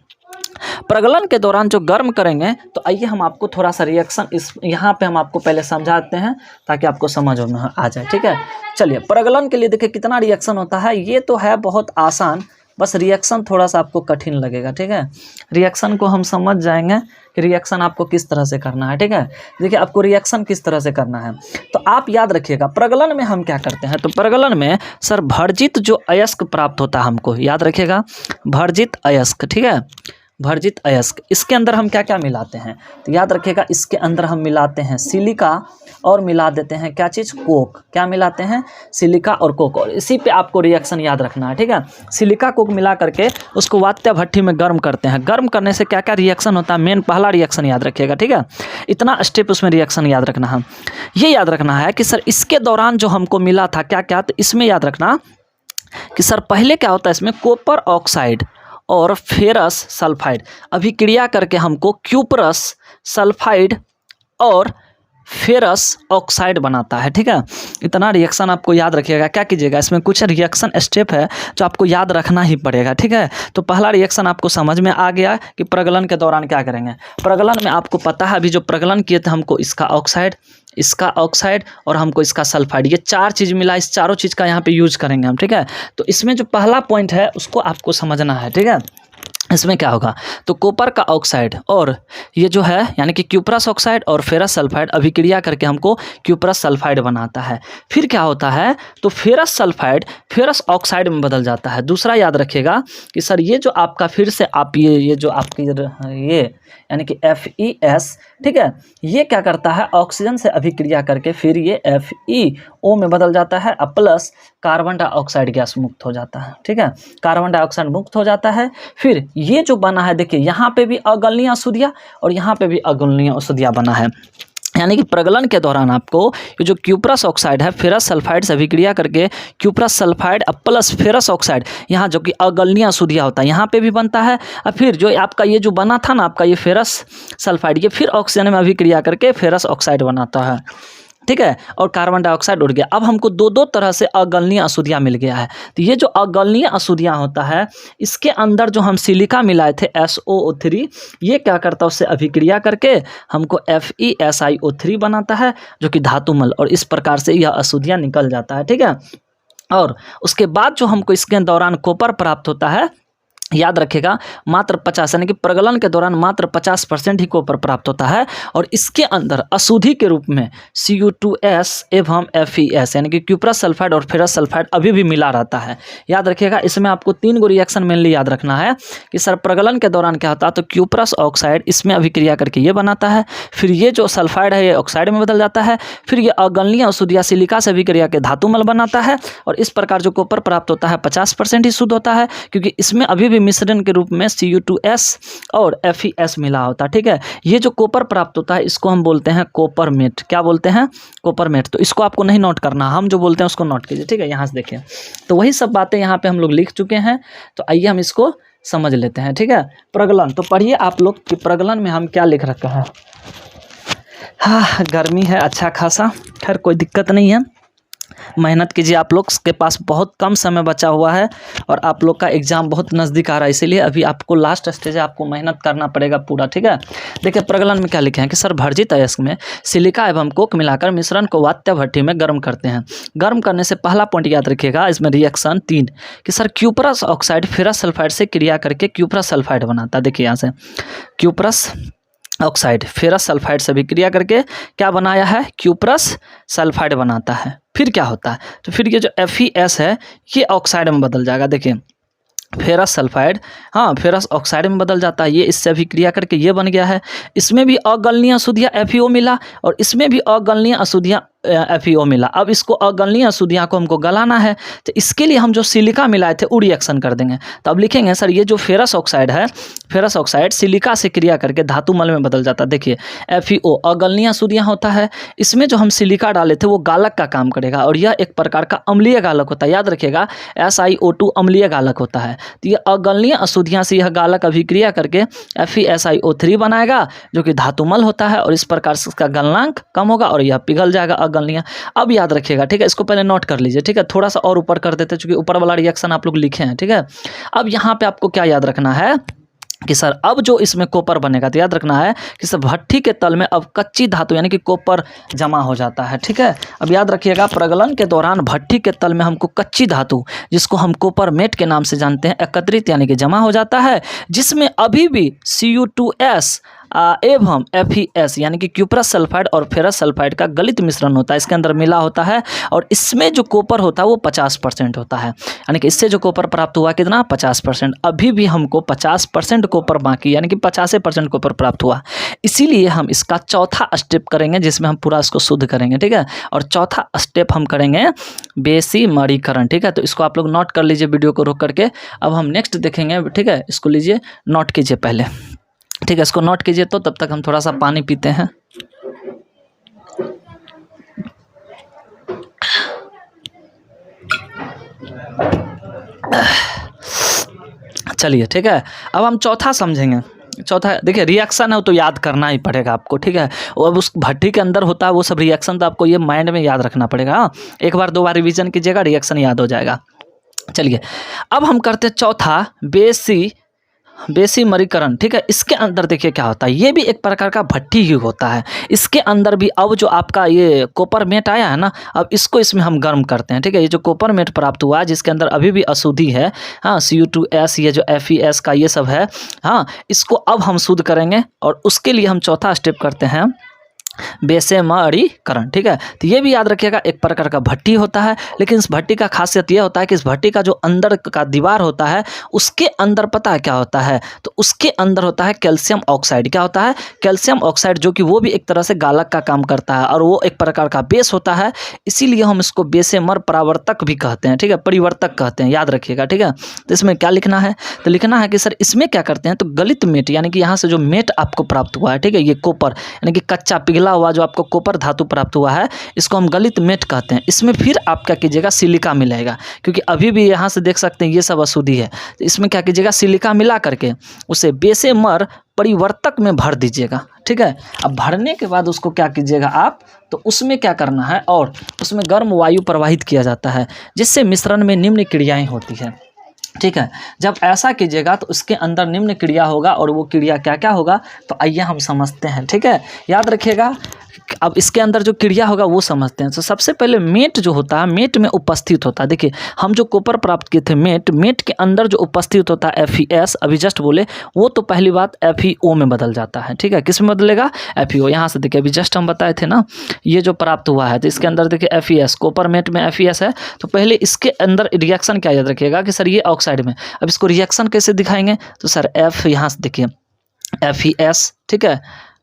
प्रगलन के दौरान जो गर्म करेंगे, तो आइए हम आपको थोड़ा सा रिएक्शन इस यहाँ पे हम आपको पहले समझाते हैं ताकि आपको समझ में आ जाए, ठीक है। चलिए प्रगलन के लिए देखिए कितना रिएक्शन होता है, ये तो है बहुत आसान, बस रिएक्शन थोड़ा सा आपको कठिन लगेगा, ठीक है। रिएक्शन को हम समझ जाएंगे कि रिएक्शन आपको किस तरह से करना है, ठीक है। देखिए आपको रिएक्शन किस तरह से करना है, तो आप याद रखिएगा प्रगलन में हम क्या करते हैं, तो प्रगलन में सर भर्जित जो अयस्क प्राप्त होता है हमको, याद रखिएगा भर्जित अयस्क, ठीक है। वर्जित अयस्क, इसके अंदर हम क्या क्या मिलाते हैं, तो याद रखिएगा इसके अंदर हम मिलाते हैं सिलिका और मिला देते हैं क्या चीज़, कोक। क्या मिलाते हैं, सिलिका और कोक, और इसी पे आपको रिएक्शन याद रखना है, ठीक है। सिलिका कोक मिला करके उसको वात्या भट्ठी में गर्म करते हैं। गर्म करने से क्या क्या रिएक्शन होता है, मेन पहला रिएक्शन याद रखिएगा, ठीक है। इतना स्टेप उसमें रिएक्शन याद रखना है। ये याद रखना है कि सर इसके दौरान जो हमको मिला था क्या क्या, तो इसमें याद रखना कि सर पहले क्या होता है, इसमें कॉपर ऑक्साइड और फेरस सल्फाइड अभिक्रिया करके हमको क्यूपरस सल्फाइड और फेरस ऑक्साइड बनाता है, ठीक है। इतना रिएक्शन आपको याद रखिएगा। क्या कीजिएगा, इसमें कुछ रिएक्शन स्टेप है जो आपको याद रखना ही पड़ेगा, ठीक है। तो पहला रिएक्शन आपको समझ में आ गया कि प्रगलन के दौरान क्या करेंगे। प्रगलन में आपको पता है अभी जो प्रगलन किए थे हमको इसका ऑक्साइड और हमको इसका सल्फाइड, ये चार चीज़ मिला, इस चारों चीज़ का यहाँ पे यूज करेंगे हम, ठीक है। तो इसमें जो पहला पॉइंट है उसको आपको समझना है, ठीक है। इसमें क्या होगा, तो कॉपर का ऑक्साइड और ये जो है यानी कि क्यूपरस ऑक्साइड और फेरस सल्फाइड अभिक्रिया करके हमको क्यूपरस सल्फाइड बनाता है। फिर क्या होता है, तो फेरस सल्फाइड फेरस ऑक्साइड में बदल जाता है। दूसरा याद रखिएगा कि सर ये जो आपका फिर से आप ये जो आपकी ये यानी कि FeS, ठीक है, ये क्या करता है, ऑक्सीजन से अभिक्रिया करके फिर ये FeO में बदल जाता है, प्लस कार्बन डाइऑक्साइड गैस मुक्त हो जाता है, ठीक है। कार्बन डाइऑक्साइड मुक्त हो जाता है। फिर ये जो बना है देखिए, यहाँ पे भी अगलनीय अशुद्धियाँ और यहाँ पे भी अगलनीय अशुद्धियाँ बना है। यानी कि प्रगलन के दौरान आपको ये जो क्यूपरस ऑक्साइड है फेरस सल्फाइड से अभिक्रिया करके cuprous sulphide plus ferrous oxide, यहाँ जो कि अगलनीय अशुद्धियाँ होता है यहाँ पे भी बनता है। और फिर जो आपका ये जो बना था ना आपका ये फेरस सल्फाइड, ये फिर ऑक्सीजन में अभिक्रिया करके फेरस ऑक्साइड बनाता है, ठीक है। और कार्बन डाइऑक्साइड उड़ गया। अब हमको दो तरह से अगलनीय अशुद्धियाँ मिल गया है। तो ये जो अगलनीय अशुद्धियाँ होता है, इसके अंदर जो हम सिलिका मिलाए थे SOO3, ये क्या करता है, उससे अभिक्रिया करके हमको FeSiO3 बनाता है जो कि धातुमल, और इस प्रकार से यह अशुद्धियाँ निकल जाता है, ठीक है। और उसके बाद जो हमको इसके दौरान कॉपर प्राप्त होता है, याद रखिएगा मात्र 50 यानी कि प्रगलन के दौरान मात्र 50% ही कॉपर प्राप्त होता है। और इसके अंदर अशुद्धि के रूप में Cu2S एवं FeS यानी कि क्यूपरस सल्फाइड और फेरस सल्फाइड अभी भी मिला रहता है। याद रखिएगा इसमें आपको 3 गो रिएक्शन मेनली याद रखना है कि सर प्रगलन के दौरान क्या होता है, तो क्यूपरस ऑक्साइड इसमें अभिक्रिया करके ये बनाता है, फिर ये जो सल्फाइड है ये ऑक्साइड में बदल जाता है, फिर ये अगलनीय अशुद्धियाँ सिलिका से अभिक्रिया के धातुमल बनाता है। और इस प्रकार जो कॉपर प्राप्त होता है 50% ही शुद्ध होता है, क्योंकि इसमें अभी भी मिश्रण के रूप में Cu2S और FeS मिला होता है, ठीक है। ये जो कॉपर प्राप्त होता है इसको हम बोलते हैं कॉपरमेट। क्या बोलते हैं, कॉपरमेट। तो इसको आपको नहीं नोट करना, हम जो बोलते हैं उसको नोट कीजिए, ठीक है। यहाँ से देखिए, तो वही सब बातें यहाँ पे हम लोग लिख चुके हैं। तो आइए हम इसको समझ लेते हैं, ठीक है। प्रगलन, तो पढ़िए आप लोग कि प्रगलन में हम क्या लिख रखा है। हाँ, गर्मी है अच्छा खासा, खैर कोई दिक्कत नहीं है, मेहनत कीजिए। आप लोग के पास बहुत कम समय बचा हुआ है और आप लोग का एग्जाम बहुत नज़दीक आ रहा है, इसीलिए अभी आपको लास्ट स्टेज है, आपको मेहनत करना पड़ेगा पूरा, ठीक है। देखिए प्रगलन में क्या लिखे हैं कि सर वर्जित अयस्क में सिलिका एवं कोक मिलाकर मिश्रण को वात्या भट्ठी में गर्म करते हैं। गर्म करने से पहला पॉइंट याद रखिएगा, इसमें रिएक्शन 3 कि sir cuprous oxide ferrous sulphide से क्रिया करके क्यूपरस सल्फाइड बनाता है। देखिए यहाँ से क्यूपरस ऑक्साइड फेरस सल्फाइड से भी क्रिया करके क्या बनाया है, क्यूपरस सल्फाइड बनाता है। फिर क्या होता है, तो फिर ये जो FeS है ये ऑक्साइड में बदल जाएगा। देखिए फेरस सल्फाइड, हाँ फेरस ऑक्साइड में बदल जाता है, ये इससे भी क्रिया करके ये बन गया है। इसमें भी अगलनीय अशुद्धियाँ FeO मिला और इसमें भी अगलनीय अशुद्धियाँ FeO मिला। अब इसको अगलनीय अशुद्धियाँ को हमको गलाना है, तो इसके लिए हम जो सिलिका मिलाए थे वो रिएक्शन कर देंगे। तो अब लिखेंगे सर ये जो फेरस ऑक्साइड है, फेरस ऑक्साइड सिलिका से क्रिया करके धातुमल में बदल जाता है। देखिए FeO अगलनीय अशुद्धियाँ होता है, इसमें जो हम सिलिका डाले थे वो गालक का काम करेगा और यह एक प्रकार का अम्लीय गालक होता है। याद रखिएगा SiO2 अम्लीय गालक होता है। तो ये अगलनीय अशुद्धियाँ से यह गालक अभिक्रिया करके FeSiO3 बनाएगा जो कि धातुमल होता है, और इस प्रकार से इसका गलनांक कम होगा और यह पिघल जाएगा अगलनीय। अब याद रखिएगा, ठीक है, इसको पहले नोट कर लीजिए, ठीक है। थोड़ा सा और ऊपर कर देते चूंकि ऊपर वाला रिएक्शन आप लोग लिखे हैं, ठीक है। अब यहाँ पे आपको क्या याद रखना है कि सर अब जो इसमें कॉपर बनेगा, तो याद रखना है कि सर भट्ठी के तल में अब कच्ची धातु यानी कि कॉपर जमा हो जाता है, ठीक है। अब याद रखिएगा प्रगलन के दौरान भट्ठी के तल में हमको कच्ची धातु जिसको हम कॉपरमेट के नाम से जानते हैं एकत्रित यानी कि जमा हो जाता है, जिसमें अभी भी Cu2S एवं FeS यानी कि क्यूप्रस सल्फाइड और फेरस सल्फाइड का गलित मिश्रण होता है, इसके अंदर मिला होता है। और इसमें जो कॉपर होता है वो 50% होता है, यानी कि इससे जो कॉपर प्राप्त हुआ कितना 50%। अभी भी हमको 50% कॉपर बाकी, यानी कि 50% कॉपर प्राप्त हुआ। इसीलिए हम इसका चौथा स्टेप करेंगे जिसमें हम पूरा इसको शुद्ध करेंगे, ठीक है। और चौथा स्टेप हम करेंगे बेसिमरीकरण, ठीक है। तो इसको आप लोग नोट कर लीजिए वीडियो को रोक करके। अब हम नेक्स्ट देखेंगे, ठीक है। इसको लीजिए, नोट कीजिए पहले, ठीक है। इसको नोट कीजिए। तो तब तक हम थोड़ा सा पानी पीते हैं। चलिए, ठीक है। अब हम चौथा समझेंगे। चौथा देखिए, रिएक्शन है तो याद करना ही पड़ेगा आपको, ठीक है। और उस भट्टी के अंदर होता है वो सब रिएक्शन, तो आपको ये माइंड में याद रखना पड़ेगा। हाँ, एक बार 2 बार रिवीजन कीजिएगा, रिएक्शन याद हो जाएगा। चलिए, अब हम करते हैं चौथा बेसिमरीकरण, ठीक है। इसके अंदर देखिए क्या होता है, ये भी एक प्रकार का भट्टी ही होता है। इसके अंदर भी अब जो आपका ये कॉपरमेट आया है ना, अब इसको इसमें हम गर्म करते हैं, ठीक है। ये जो कॉपरमेट प्राप्त हुआ है जिसके अंदर अभी भी अशुद्धि है, हाँ, Cu2S, ये जो FeS का ये सब है, हाँ, इसको अब हम शुद्ध करेंगे। और उसके लिए हम चौथा स्टेप करते हैं बेसिमरीकरण, ठीक है। तो ये भी याद रखिएगा, एक प्रकार का भट्टी होता है। लेकिन इस भट्टी का खासियत ये होता है कि इस भट्टी का जो अंदर का दीवार होता है उसके अंदर पता है क्या होता है, तो उसके अंदर होता है कैल्शियम ऑक्साइड। क्या होता है? कैल्शियम ऑक्साइड, जो कि वो भी एक तरह से गालक का काम करता है और वो एक प्रकार का बेस होता है। इसीलिए हम इसको बेसिमर परावर्तक भी कहते हैं, ठीक है, परिवर्तक कहते हैं, याद रखिएगा, ठीक है। तो इसमें क्या लिखना है, तो लिखना है कि सर इसमें क्या करते हैं, तो गलित मेट, यानी कि यहाँ से जो मेट आपको प्राप्त हुआ है, ठीक है, ये कॉपर यानी कि कच्चा पिघला हुआ जो आपको कॉपर धातु प्राप्त हुआ है, इसको हम गलित मेट कहते हैं। इसमें फिर आप क्या कीजिएगा, सिलिका मिलाएगा, क्योंकि अभी भी यहाँ से देख सकते हैं ये सब अशुद्धि है। तो इसमें क्या कीजिएगा, सिलिका मिला करके उसे बेसिमर परिवर्तक में भर दीजिएगा, ठीक है। अब भरने के बाद उसको क्या कीजिएगा आप, तो उसमें क्या करना है, और उसमें गर्म वायु प्रवाहित किया जाता है जिससे मिश्रण में निम्न क्रियाएं होती हैं, ठीक है। जब ऐसा कीजिएगा तो उसके अंदर निम्न क्रिया होगा, और वो क्रिया क्या क्या होगा, तो आइए हम समझते हैं, ठीक है। याद रखिएगा, अब इसके अंदर जो क्रिया होगा वो समझते हैं। तो सबसे पहले मेट जो होता है, मेट में उपस्थित होता है, देखिए हम जो कॉपर प्राप्त किए थे मेट के अंदर जो उपस्थित होता है FeS, अभी जस्ट बोले, वो तो पहली बात FeO में बदल जाता है, ठीक है। किस में बदलेगा, FeO। यहाँ से देखिए, अभी जस्ट हम बताए थे ना, ये जो प्राप्त हुआ है, तो इसके अंदर देखिए FeS, कॉपर मेट में FeS है। तो पहले इसके अंदर रिएक्शन क्या याद रखिएगा कि सर ये ऑक्साइड में, अब इसको रिएक्शन कैसे दिखाएंगे, तो सर यहाँ से देखिए FeS, ठीक है,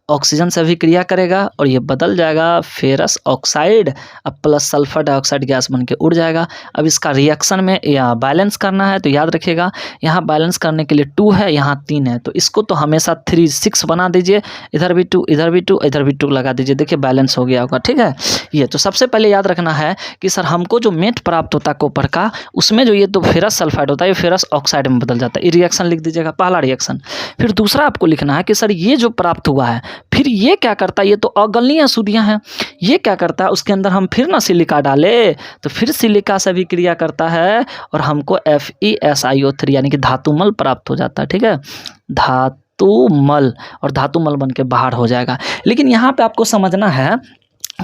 ऑक्सीजन से भी क्रिया करेगा और ये बदल जाएगा फेरस ऑक्साइड, अब प्लस सल्फर डाइऑक्साइड गैस बन के उड़ जाएगा। अब इसका रिएक्शन में या बैलेंस करना है, तो याद रखिएगा यहाँ बैलेंस करने के लिए 2 है, यहाँ 3 है, तो इसको तो हमेशा 3 6 बना दीजिए, इधर भी 2, इधर भी 2, इधर भी 2 लगा दीजिए, देखिए बैलेंस हो गया होगा, ठीक है। ये तो सबसे पहले याद रखना है कि सर हमको जो मेट प्राप्त होता है कॉपर का, उसमें जो ये तो फेरस सल्फाइड होता है, ये फेरस ऑक्साइड में बदल जाता है। ये रिएक्शन लिख दीजिएगा, पहला रिएक्शन। फिर दूसरा आपको लिखना है कि सर ये जो प्राप्त हुआ है, फिर ये क्या करता है, ये तो अगलनीय अशुद्धियाँ हैं, ये क्या करता है, उसके अंदर हम फिर ना सिलिका डाले, तो फिर सिलिका से भी क्रिया करता है और हमको FeSiO3 यानी कि धातुमल प्राप्त हो जाता है, ठीक है, धातुमल, और धातुमल बन के बाहर हो जाएगा। लेकिन यहाँ पे आपको समझना है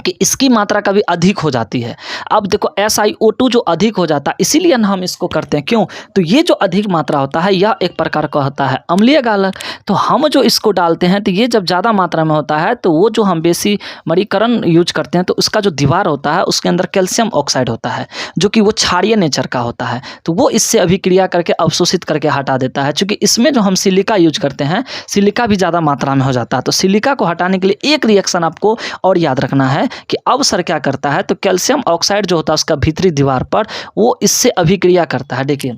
कि इसकी मात्रा कभी अधिक हो जाती है। अब देखो SiO2 जो अधिक हो जाता है, इसीलिए हम इसको करते हैं, क्यों, तो ये जो अधिक मात्रा होता है यह एक प्रकार का होता है अम्लीय गालक। तो हम जो इसको डालते हैं, तो ये जब ज़्यादा मात्रा में होता है, तो वो जो हम बेसिमरीकरण यूज करते हैं, तो उसका जो दीवार होता है उसके अंदर कैल्शियम ऑक्साइड होता है, जो कि वो क्षारीय नेचर का होता है, तो वो इससे अभिक्रिया करके अवशोषित करके हटा देता है। चूँकि इसमें जो हम सिलिका यूज करते हैं, सिलिका भी ज़्यादा मात्रा में हो जाता है, तो सिलिका को हटाने के लिए एक रिएक्शन आपको और याद रखना है कि अब सर क्या करता है, तो कैल्शियम ऑक्साइड जो होता है उसका भीतरी दीवार पर वो इससे अभिक्रिया करता है। देखिए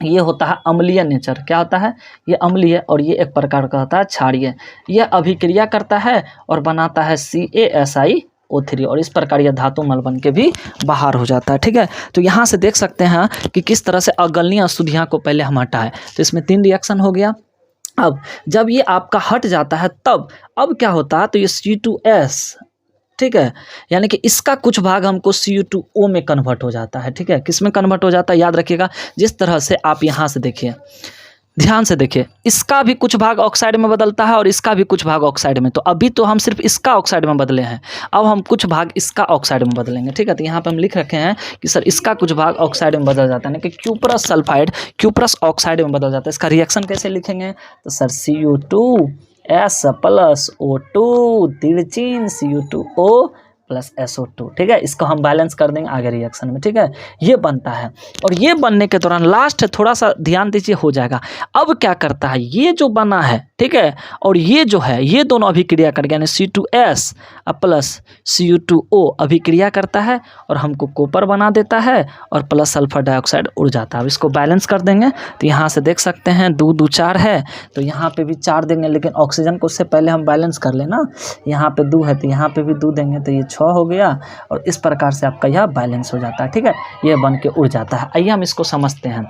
ये होता है अम्लीय नेचर, क्या होता है, ये अम्लीय, और ये एक प्रकार का होता है क्षारीय। यह अभिक्रिया करता है और बनाता है CaSiO3, और इस प्रकार यह धातु मल बन के भी बाहर हो जाता है, ठीक है। तो यहाँ से देख सकते हैं कि किस तरह से अगलनीय अशुद्धियाँ को पहले हम हटाएं। तो इसमें 3 रिएक्शन हो गया। अब जब ये आपका हट जाता है, तब अब क्या होता है, तो ये C2S, ठीक है, यानी कि इसका कुछ भाग हमको Cu2O में कन्वर्ट हो जाता है, ठीक है। किस में कन्वर्ट हो जाता है, याद रखिएगा, जिस तरह से आप यहाँ से देखिए, ध्यान से देखिए, इसका भी कुछ भाग ऑक्साइड में बदलता है और इसका भी कुछ भाग ऑक्साइड में। तो अभी तो हम सिर्फ इसका ऑक्साइड में बदले हैं, अब हम कुछ भाग इसका ऑक्साइड में बदलेंगे, ठीक है। तो यहाँ पे हम लिख रखे हैं कि सर इसका कुछ भाग ऑक्साइड में बदल जाता है, कि क्यूप्रस सल्फाइड क्यूप्रस ऑक्साइड में बदल जाता है। इसका रिएक्शन कैसे लिखेंगे, तो sir Cu2 S plus O2 तिरचिन Cu2O plus SO2, ठीक है। इसको हम बैलेंस कर देंगे आगे रिएक्शन में, ठीक है। ये बनता है और ये बनने के दौरान लास्ट थोड़ा सा ध्यान दीजिए, हो जाएगा। अब क्या करता है, ये जो बना है, ठीक है, और ये जो है, ये दोनों अभिक्रिया करके यानी C2S प्लस Cu2O अभिक्रिया करता है और हमको कॉपर बना देता है और प्लस सल्फर डाइऑक्साइड उड़ जाता है। अब इसको बैलेंस कर देंगे तो यहाँ से देख सकते हैं 2 2 4 है, तो यहाँ पे भी 4 देंगे, लेकिन ऑक्सीजन को उससे पहले हम बैलेंस कर लेना। यहाँ पे 2 है तो यहाँ पे भी 2 देंगे, तो ये 6 हो गया और इस प्रकार से आपका यह बैलेंस हो जाता है, ठीक है। ये बन के उड़ जाता है। आइए हम इसको समझते हैं।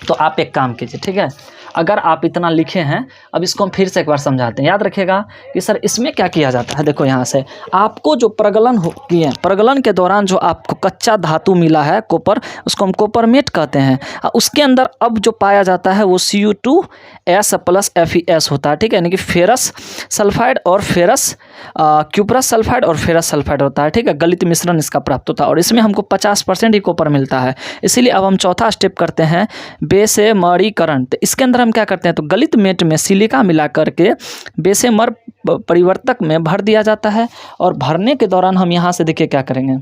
तो आप एक काम कीजिए, ठीक है, अगर आप इतना लिखे हैं, अब इसको हम फिर से एक बार समझाते हैं। याद रखिएगा कि सर इसमें क्या किया जाता है। देखो यहाँ से आपको जो प्रगलन किए, प्रगलन के दौरान जो आपको कच्चा धातु मिला है कॉपर, उसको हम कॉपरमेट कहते हैं। उसके अंदर अब जो पाया जाता है वो Cu2S प्लस FeS होता है, ठीक है, यानी कि फेरस सल्फाइड और फेरस क्यूप्रस सल्फाइड और फेरस सल्फाइड होता है, ठीक है। गलित मिश्रण इसका प्राप्त होता है और इसमें हमको 50% ही कॉपर मिलता है। इसीलिए अब हम चौथा स्टेप करते हैं, बेसेमरीकरण। तो इसके अंदर हम क्या करते हैं, तो गलित मेट में सिलिका मिला करके बेसेमर परिवर्तक में भर दिया जाता है और भरने के दौरान हम यहाँ से देखिए क्या करेंगे,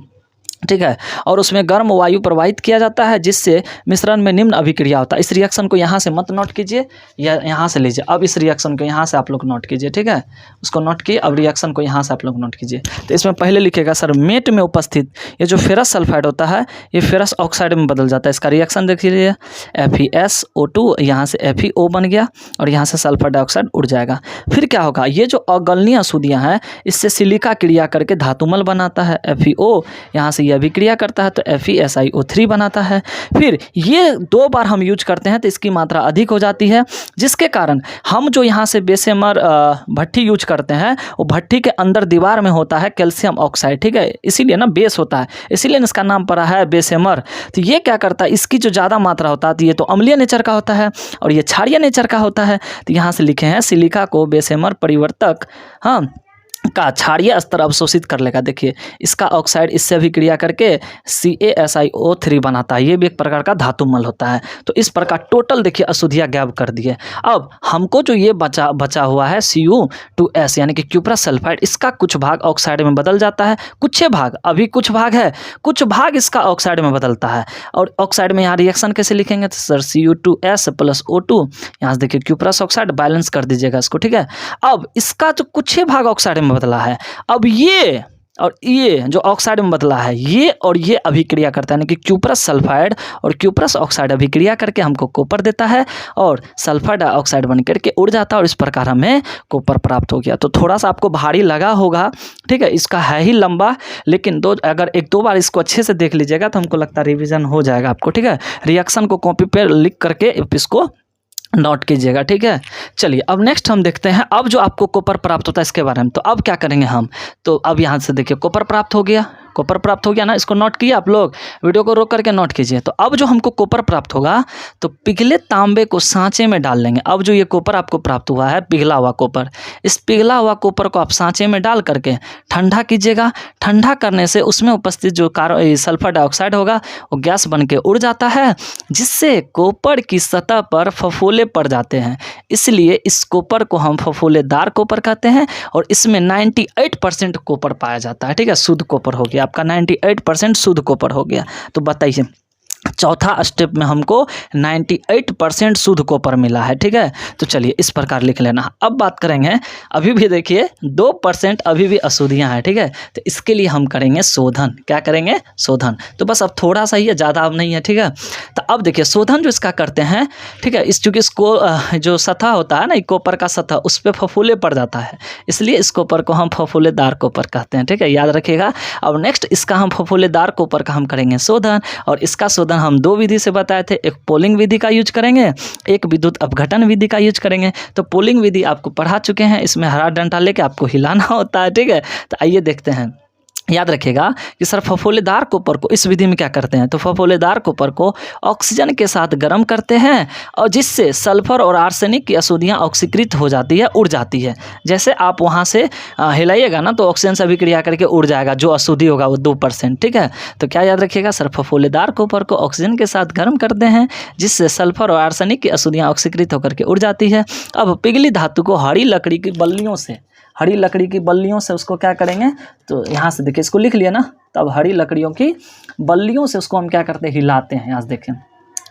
ठीक है, और उसमें गर्म वायु प्रवाहित किया जाता है जिससे मिश्रण में निम्न अभिक्रिया होता है। इस रिएक्शन को यहाँ से मत नोट कीजिए या यहाँ से लीजिए। अब इस रिएक्शन को यहाँ से आप लोग नोट कीजिए, ठीक है, उसको नोट किए। अब रिएक्शन को यहाँ से आप लोग नोट कीजिए। तो इसमें पहले लिखेगा सर मेट में उपस्थित ये जो फेरस सल्फाइड होता है ये फेरस ऑक्साइड में बदल जाता है। इसका रिएक्शन देख लीजिए, FeSO2 यहाँ से FeO बन गया और यहाँ से सल्फर डाइऑक्साइड उड़ जाएगा। फिर क्या होगा, ये जो अगलनीय अशुद्धियाँ हैं इससे सिलिका क्रिया करके धातुमल बनाता है, FeO यहाँ से ये अभिक्रिया करता है तो FeSiO3 बनाता है। फिर ये 2 बार हम यूज करते हैं तो इसकी मात्रा अधिक हो जाती है, जिसके कारण हम जो यहाँ से बेसेमर भट्टी यूज करते हैं वो भट्टी के अंदर दीवार में होता है कैल्शियम ऑक्साइड, ठीक है, इसीलिए ना बेस होता है, इसीलिए इसका नाम पड़ा है बेसेमर। तो ये क्या करता है, इसकी जो ज़्यादा मात्रा होता है तो ये तो अम्लीय नेचर का होता है और ये क्षारीय नेचर का होता है। तो यहाँ से लिखे हैं सिलिका को बेसेमर परिवर्तक का क्षारीय स्तर अवशोषित कर लेगा। देखिए इसका ऑक्साइड इससे अभिक्रिया करके CaSiO3 बनाता है, ये भी एक प्रकार का धातुमल होता है। तो इस प्रकार टोटल देखिए अशुद्धियाँ गायब कर दिए। अब हमको जो ये बचा हुआ है Cu2S यानी कि क्यूप्रस सल्फाइड, इसका कुछ भाग ऑक्साइड में बदल जाता है, कुछ भाग अभी कुछ भाग है, कुछ भाग इसका ऑक्साइड में बदलता है। और ऑक्साइड में यहाँ रिएक्शन कैसे लिखेंगे, तो सर Cu2S प्लस O2, यहाँ से देखिए क्यूप्रस ऑक्साइड, बैलेंस कर दीजिएगा इसको, ठीक है। अब इसका जो कुछ भाग ऑक्साइड में बदला है, अब ये और ये जो ऑक्साइड में बदला है ये और ये अभिक्रिया करता है, यानी कि क्यूप्रस सल्फाइड और क्यूप्रस ऑक्साइड अभिक्रिया करके हमको कॉपर देता है और सल्फर डाइऑक्साइड बन करके उड़ जाता है और इस प्रकार हमें कॉपर प्राप्त हो गया। तो थोड़ा सा आपको भारी लगा होगा, ठीक है, इसका है ही लंबा, लेकिन अगर 1-2 बार इसको अच्छे से देख लीजिएगा तो हमको लगता है रिविजन हो जाएगा आपको, ठीक है। रिएक्शन को कॉपी पर लिख करके इसको नोट कीजिएगा, ठीक है। चलिए अब नेक्स्ट हम देखते हैं अब जो आपको कॉपर प्राप्त होता है इसके बारे में। तो अब क्या करेंगे हम, तो अब यहाँ से देखिए कॉपर प्राप्त हो गया, कॉपर प्राप्त हो गया ना, इसको नोट किए आप लोग, वीडियो को रोक करके नोट कीजिए। तो अब जो हमको कॉपर प्राप्त होगा तो पिघले तांबे को सांचे में डाल लेंगे। अब जो ये कॉपर आपको प्राप्त हुआ है पिघला हुआ कॉपर, इस पिघला हुआ कॉपर को आप सांचे में डाल करके ठंडा कीजिएगा। ठंडा करने से उसमें उपस्थित जो सल्फर डाइऑक्साइड होगा वो गैस बन के उड़ जाता है, जिससे कॉपर की सतह पर फफोले पड़ जाते हैं। इसलिए इस कॉपर को हम फफोलेदार कॉपर कहते हैं और इसमें 98% कॉपर पाया जाता है, ठीक है, शुद्ध कॉपर हो गया आपका 98% शुद्ध कॉपर हो गया। तो बताइए चौथा स्टेप में हमको 98% शुद्ध कॉपर मिला है, ठीक है। तो चलिए इस प्रकार लिख लेना। अब बात करेंगे, अभी भी देखिए 2% अभी भी अशुद्धियाँ हैं, ठीक है। तो इसके लिए हम करेंगे शोधन। क्या करेंगे, शोधन। तो बस अब थोड़ा सा ही है, ज़्यादा अब नहीं है, ठीक है। तो अब देखिए शोधन जो इसका करते हैं, ठीक है, चूँकि इसको जो सतह होता है ना कॉपर का सतह, उस पर फफूले पड़ जाता है, इसलिए इस कॉपर को हम फफूलेदार कॉपर कहते हैं, ठीक है, याद रखिएगा। अब नेक्स्ट इसका हम फफूलेदार कॉपर का हम करेंगे शोधन, और इसका शोधन हम 2 विधि से बताए थे, एक पोलिंग विधि का यूज करेंगे, एक विद्युत अपघटन विधि का यूज करेंगे। तो पोलिंग विधि आपको पढ़ा चुके हैं, इसमें हरा डंडा लेके आपको हिलाना होता है, ठीक है। तो आइए देखते हैं याद रखिएगा कि सर फफोलेदार कॉपर को इस विधि में क्या करते हैं, तो फफोलेदार कॉपर को ऑक्सीजन के साथ गर्म करते हैं और जिससे सल्फर और आर्सेनिक की अशुद्धियाँ ऑक्सीकृत हो जाती है, उड़ जाती है। जैसे आप वहाँ से हिलाइएगा ना तो ऑक्सीजन से अभिक्रिया करके उड़ जाएगा, जो अशुद्धि होगा वो 2%। ठीक है, तो क्या याद रखिएगा सर फफोलेदार कॉपर को ऑक्सीजन के साथ गर्म करते हैं जिससे सल्फर और आर्सेनिक की अशुद्धियाँ ऑक्सीकृत होकर के उड़ जाती है। अब पिघली धातु को हरी लकड़ी की बल्लियों से उसको क्या करेंगे, तो यहाँ से देखिए इसको लिख लिया ना, तो अब हरी लकड़ियों की बल्लियों से उसको हम क्या करते हैं, हिलाते हैं। यहाँ से देखें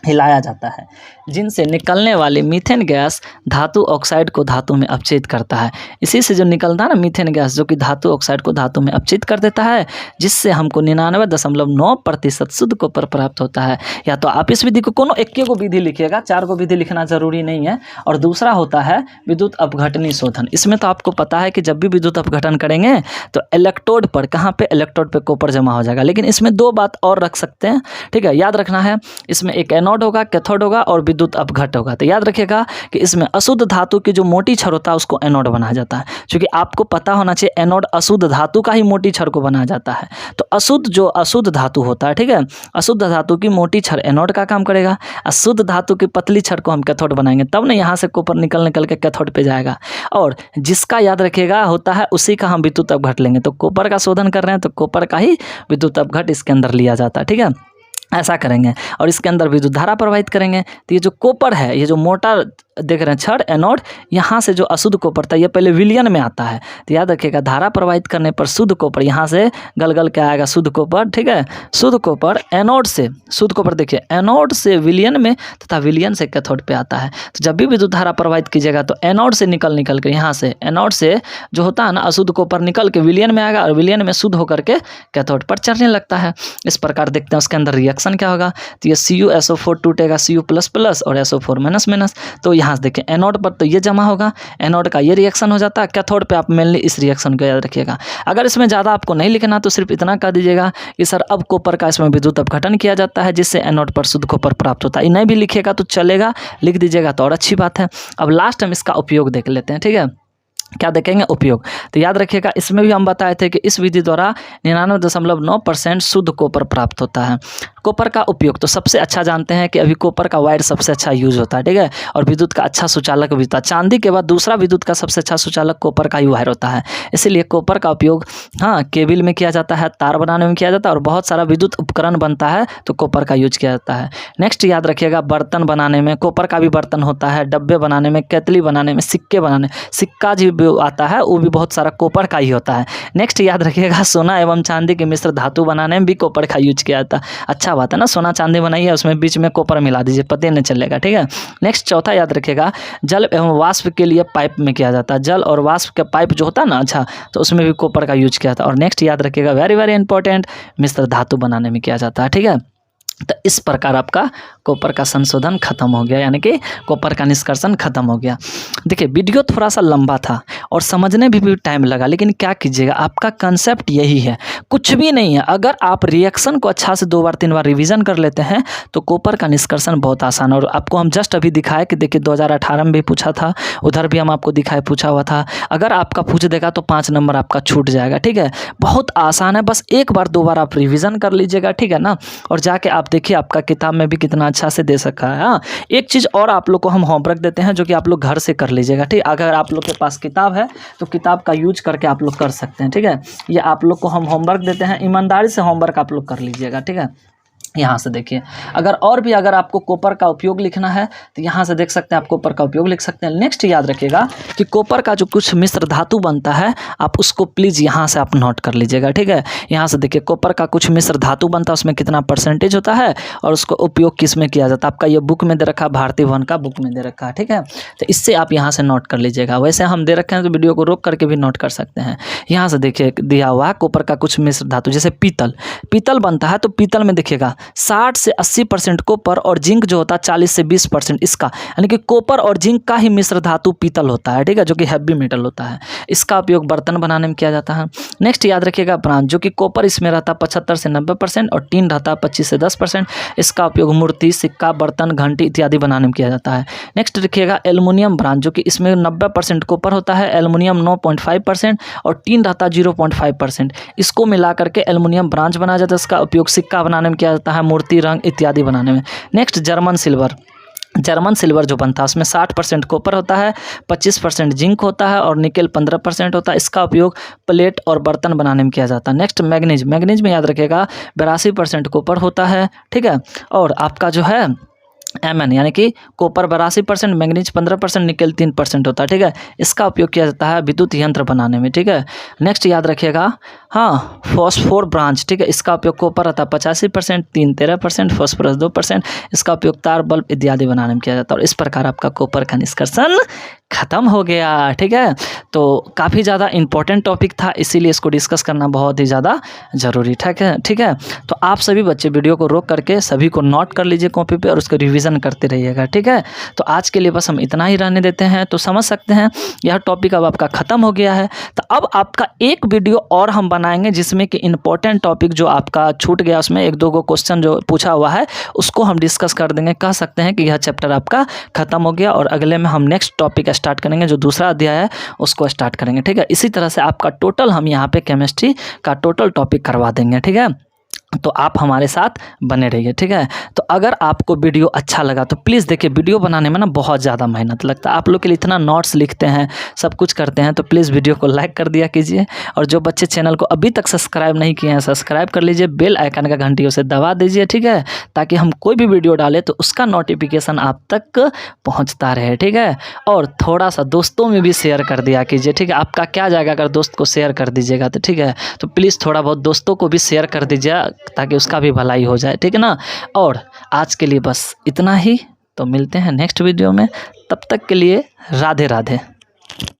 हिलाया जाता है, जिनसे निकलने वाली मीथेन गैस धातु ऑक्साइड को धातु में अपचित करता है। इसी से जो निकलता है ना मीथेन गैस, जो कि धातु ऑक्साइड को धातु में अपचित कर देता है, जिससे हमको 99.9% शुद्ध कॉपर प्राप्त होता है। या तो आप इस विधि को कोनो एक को विधि लिखिएगा, 4 को विधि लिखना जरूरी नहीं है। और दूसरा होता है विद्युत अपघटनी शोधन। इसमें तो आपको पता है कि जब भी विद्युत अपघटन करेंगे तो इलेक्ट्रोड पर, कहाँ पे, इलेक्ट्रोड पे कॉपर जमा हो जाएगा। लेकिन इसमें 2 बात और रख सकते हैं, ठीक है, याद रखना है। इसमें एक एनोड होगा, कैथोड होगा और विद्युत अपघट होगा। तो याद रखिएगा कि इसमें अशुद्ध धातु की जो मोटी छड़ होता है उसको एनोड बनाया जाता है, क्योंकि आपको पता होना चाहिए एनोड अशुद्ध धातु का ही मोटी छड़ को बनाया जाता है। तो अशुद्ध धातु होता है, ठीक है, अशुद्ध धातु की मोटी छड़ एनोड का काम करेगा, अशुद्ध धातु की पतली छड़ को हम कैथोड बनाएंगे, तब ना यहाँ से कॉपर निकल के कैथोड पे जाएगा। और जिसका याद रखिएगा होता है उसी का हम विद्युत अपघट लेंगे। तो कॉपर का शोधन कर रहे हैं तो कॉपर का ही विद्युत अपघट इसके अंदर लिया जाता है, ठीक है, ऐसा करेंगे। और इसके अंदर विद्युत धारा प्रवाहित करेंगे। तो ये जो कॉपर है, ये जो मोटा देख रहे हैं छड़ एनोड, यहाँ से जो अशुद्ध कॉपर था ये पहले विलयन में आता है। तो याद रखिएगा धारा प्रवाहित करने पर शुद्ध कॉपर यहाँ से गल के आएगा शुद्ध कॉपर, ठीक है, शुद्ध कॉपर एनोड से, शुद्ध कॉपर देखिए एनोड से विलयन में तथा विलयन से कैथोड पे आता है। तो जब भी विद्युत धारा प्रवाहित कीजिएगा तो एनोड से निकल के यहाँ से एनोड से जो होता है ना अशुद्ध कॉपर निकल के विलयन में आएगा और विलयन में शुद्ध होकर के कैथोड पर चढ़ने लगता है। इस प्रकार देखते हैं उसके अंदर रिएक्शन क्या होगा। तो ये CuSO4 टूटेगा Cu++ और SO4-। तो यहाँ से देखिए एनोड पर तो ये जमा होगा, एनोड का ये रिएक्शन हो जाता है, कैथोड पे आप मेनली इस रिएक्शन को याद रखिएगा। अगर इसमें ज़्यादा आपको नहीं लिखना तो सिर्फ इतना कह दीजिएगा कि सर अब कॉपर का इसमें विद्युत अपघटन किया जाता है जिससे एनोड पर शुद्ध कॉपर प्राप्त होता है। नहीं भी लिखिएगा तो चलेगा, लिख दीजिएगा तो और अच्छी बात है। अब लास्ट हम इसका उपयोग देख लेते हैं, ठीक है, क्या देखेंगे उपयोग। तो याद रखिएगा इसमें भी हम बताए थे कि इस विधि द्वारा 99.9% शुद्ध कॉपर प्राप्त होता है। कॉपर का उपयोग तो सबसे अच्छा जानते हैं कि अभी कॉपर का वायर सबसे अच्छा यूज होता है, ठीक है, और विद्युत का अच्छा सुचालक भी होता है। चांदी के बाद दूसरा विद्युत का सबसे अच्छा सुचालक कॉपर का ही वायर होता है। इसीलिए कॉपर का उपयोग केबल में किया जाता है, तार बनाने में किया जाता है और बहुत सारा विद्युत उपकरण बनता है तो कॉपर का यूज किया जाता है। नेक्स्ट याद रखिएगा बर्तन बनाने में कॉपर का भी बर्तन होता है, डब्बे बनाने में, केतली बनाने में, सिक्के बनाने, सिक्का जो आता है वो भी बहुत सारा कॉपर का ही होता है। नेक्स्ट याद रखिएगा सोना एवं चांदी के मिश्र धातु बनाने में भी कॉपर का यूज किया जाता है। अच्छा बात है ना, सोना चांदी बनाइए उसमें बीच में कॉपर मिला दीजिए, पता नहीं चलेगा, ठीक है। नेक्स्ट चौथा याद रखिएगा जल एवं वाष्प के लिए पाइप में किया जाता है, जल और वाष्प के पाइप जो होता है ना, अच्छा, तो उसमें भी कॉपर का यूज किया जाता है। और नेक्स्ट याद रखिएगा वेरी वेरी इंपॉर्टेंट, मिश्र धातु बनाने में किया जाता है, ठीक है। तो इस प्रकार आपका कॉपर का संशोधन खत्म हो गया, यानी कि कॉपर का निष्कर्षण खत्म हो गया। देखिए वीडियो थोड़ा सा लंबा था और समझने भी टाइम लगा, लेकिन क्या कीजिएगा आपका कंसेप्ट यही है, कुछ भी नहीं है। अगर आप रिएक्शन को अच्छा से 2 बार 3 बार रिवीजन कर लेते हैं तो कॉपर का निष्कर्षण बहुत आसान। और आपको हम जस्ट अभी दिखाए कि देखिए 2018 में भी पूछा था, उधर भी हम आपको दिखाए पूछा हुआ था। अगर आपका पूछ देगा तो 5 नंबर आपका छूट जाएगा, ठीक है। बहुत आसान है, बस 1 बार 2 बार आप रिविज़न कर लीजिएगा, ठीक है ना। और जाके आप देखिए आपका किताब में भी कितना अच्छा से दे सका है। हाँ, एक चीज़ और आप लोग को हम होमवर्क देते हैं जो कि आप लोग घर से कर लीजिएगा, ठीक। अगर आप लोग के पास किताब है तो किताब का यूज करके आप लोग कर सकते हैं, ठीक है। ये आप लोग को हम होमवर्क देते हैं, ईमानदारी से होमवर्क आप लोग कर लीजिएगा, ठीक है। यहाँ से देखिए अगर आपको कॉपर का उपयोग लिखना है तो यहाँ से देख सकते हैं, आप कॉपर का उपयोग लिख सकते हैं। नेक्स्ट याद रखिएगा कि कॉपर का जो कुछ मिश्र धातु बनता है आप उसको प्लीज़ यहाँ से आप नोट कर लीजिएगा, ठीक है। यहाँ से देखिए कॉपर का कुछ मिश्र धातु बनता है, उसमें कितना % होता है और उसको उपयोग किस में किया जाता है। आपका ये बुक में दे रखा है, भारतीय भवन का बुक में दे रखा है, ठीक है। तो इससे आप यहाँ से नोट कर लीजिएगा। वैसे हम दे रखे हैं तो वीडियो को रोक करके भी नोट कर सकते हैं। यहाँ से देखिए दिया हुआ कॉपर का कुछ मिश्र धातु, जैसे पीतल बनता है तो पीतल में देखिएगा 60 से 80% कॉपर और जिंक जो होता है 40 से 20% इसका, यानी कि कॉपर और जिंक का ही मिश्र धातु पीतल होता है, ठीक है, जो कि हैवी मेटल होता है। इसका उपयोग बर्तन बनाने में किया जाता है। नेक्स्ट याद रखिएगा ब्रांज, जो कि कॉपर इसमें रहता है 75 से 90% और टीन रहता है 25 से 10%। इसका उपयोग मूर्ति, सिक्का, बर्तन, घंटी इत्यादि बनाने में किया जाता है। नेक्स्ट रखिएगा एल्युमिनियम ब्रांज, जो कि इसमें 90% कॉपर होता है, एल्युमिनियम 9.5% और टीन रहता है 0.5%। इसको मिला करके एल्युमिनियम ब्रांच बनाया जाता है। इसका उपयोग सिक्का बनाने में किया जाता है, मूर्ति, रंग इत्यादि बनाने में। Next German silver, German silver जो बनता है उसमें 60% कॉपर होता है, 25% जिंक होता है और निकेल 15% होता है। इसका उपयोग प्लेट और बर्तन बनाने में किया जाता है। नेक्स्ट मैग्नीज, मैग्नीज में याद रखिएगा 82% कॉपर होता है, ठीक है, और आपका जो है Mn यानी कि कॉपर 82%, मैग्नीज 15%, निकेल 3% होता है, ठीक है। इसका उपयोग किया जाता है विद्युत यंत्र बनाने में, ठीक है। नेक्स्ट याद रखिएगा हाँ फॉस्फोर ब्रांच, ठीक है, इसका उपयोग कॉपर रहता है 85%, टीन 13%, फॉस्फोरस 2%। इसका उपयोग तार, बल्ब इत्यादि बनाने में किया जाता है। और इस प्रकार आपका कॉपर का निष्कर्षण खत्म हो गया, ठीक है। तो काफ़ी ज़्यादा इंपॉर्टेंट टॉपिक था, इसीलिए इसको डिस्कस करना बहुत ही ज़्यादा ज़रूरी था, ठीक है। तो आप सभी बच्चे वीडियो को रोक करके सभी को नोट कर लीजिए कॉपी पे और उसको रिवीजन करते रहिएगा, ठीक है। तो आज के लिए बस हम इतना ही रहने देते हैं। तो समझ सकते हैं यह टॉपिक अब आपका ख़त्म हो गया है। तो अब आपका एक वीडियो और हम बनाएंगे जिसमें कि इंपॉर्टेंट टॉपिक जो आपका छूट गया उसमें 1-2 गो क्वेश्चन जो पूछा हुआ है उसको हम डिस्कस कर देंगे। कह सकते हैं कि यह चैप्टर आपका ख़त्म हो गया और अगले में हम नेक्स्ट टॉपिक स्टार्ट करेंगे, जो दूसरा अध्याय है उसको स्टार्ट करेंगे, ठीक है। इसी तरह से आपका टोटल हम यहाँ पे केमिस्ट्री का टोटल टॉपिक करवा देंगे, ठीक है। तो आप हमारे साथ बने रहिए, ठीक है। तो अगर आपको वीडियो अच्छा लगा तो प्लीज़ देखिए, वीडियो बनाने में ना बहुत ज़्यादा मेहनत लगता है। आप लोग के लिए इतना नोट्स लिखते हैं, सब कुछ करते हैं, तो प्लीज़ वीडियो को लाइक कर दिया कीजिए। और जो बच्चे चैनल को अभी तक सब्सक्राइब नहीं किए हैं सब्सक्राइब कर लीजिए, बेल आइकन का घंटी उसे दबा दीजिए, ठीक है, ताकि हम कोई भी वीडियो डालें तो उसका नोटिफिकेशन आप तक पहुँचता रहे, ठीक है। और थोड़ा सा दोस्तों में भी शेयर कर दिया कीजिए, ठीक है। आपका क्या जाएगा अगर दोस्त को शेयर कर दीजिएगा तो, ठीक है। तो प्लीज़ थोड़ा बहुत दोस्तों को भी शेयर कर दीजिए ताकि उसका भी भलाई हो जाए, ठीक है ना। और आज के लिए बस इतना ही, तो मिलते हैं नेक्स्ट वीडियो में। तब तक के लिए राधे राधे।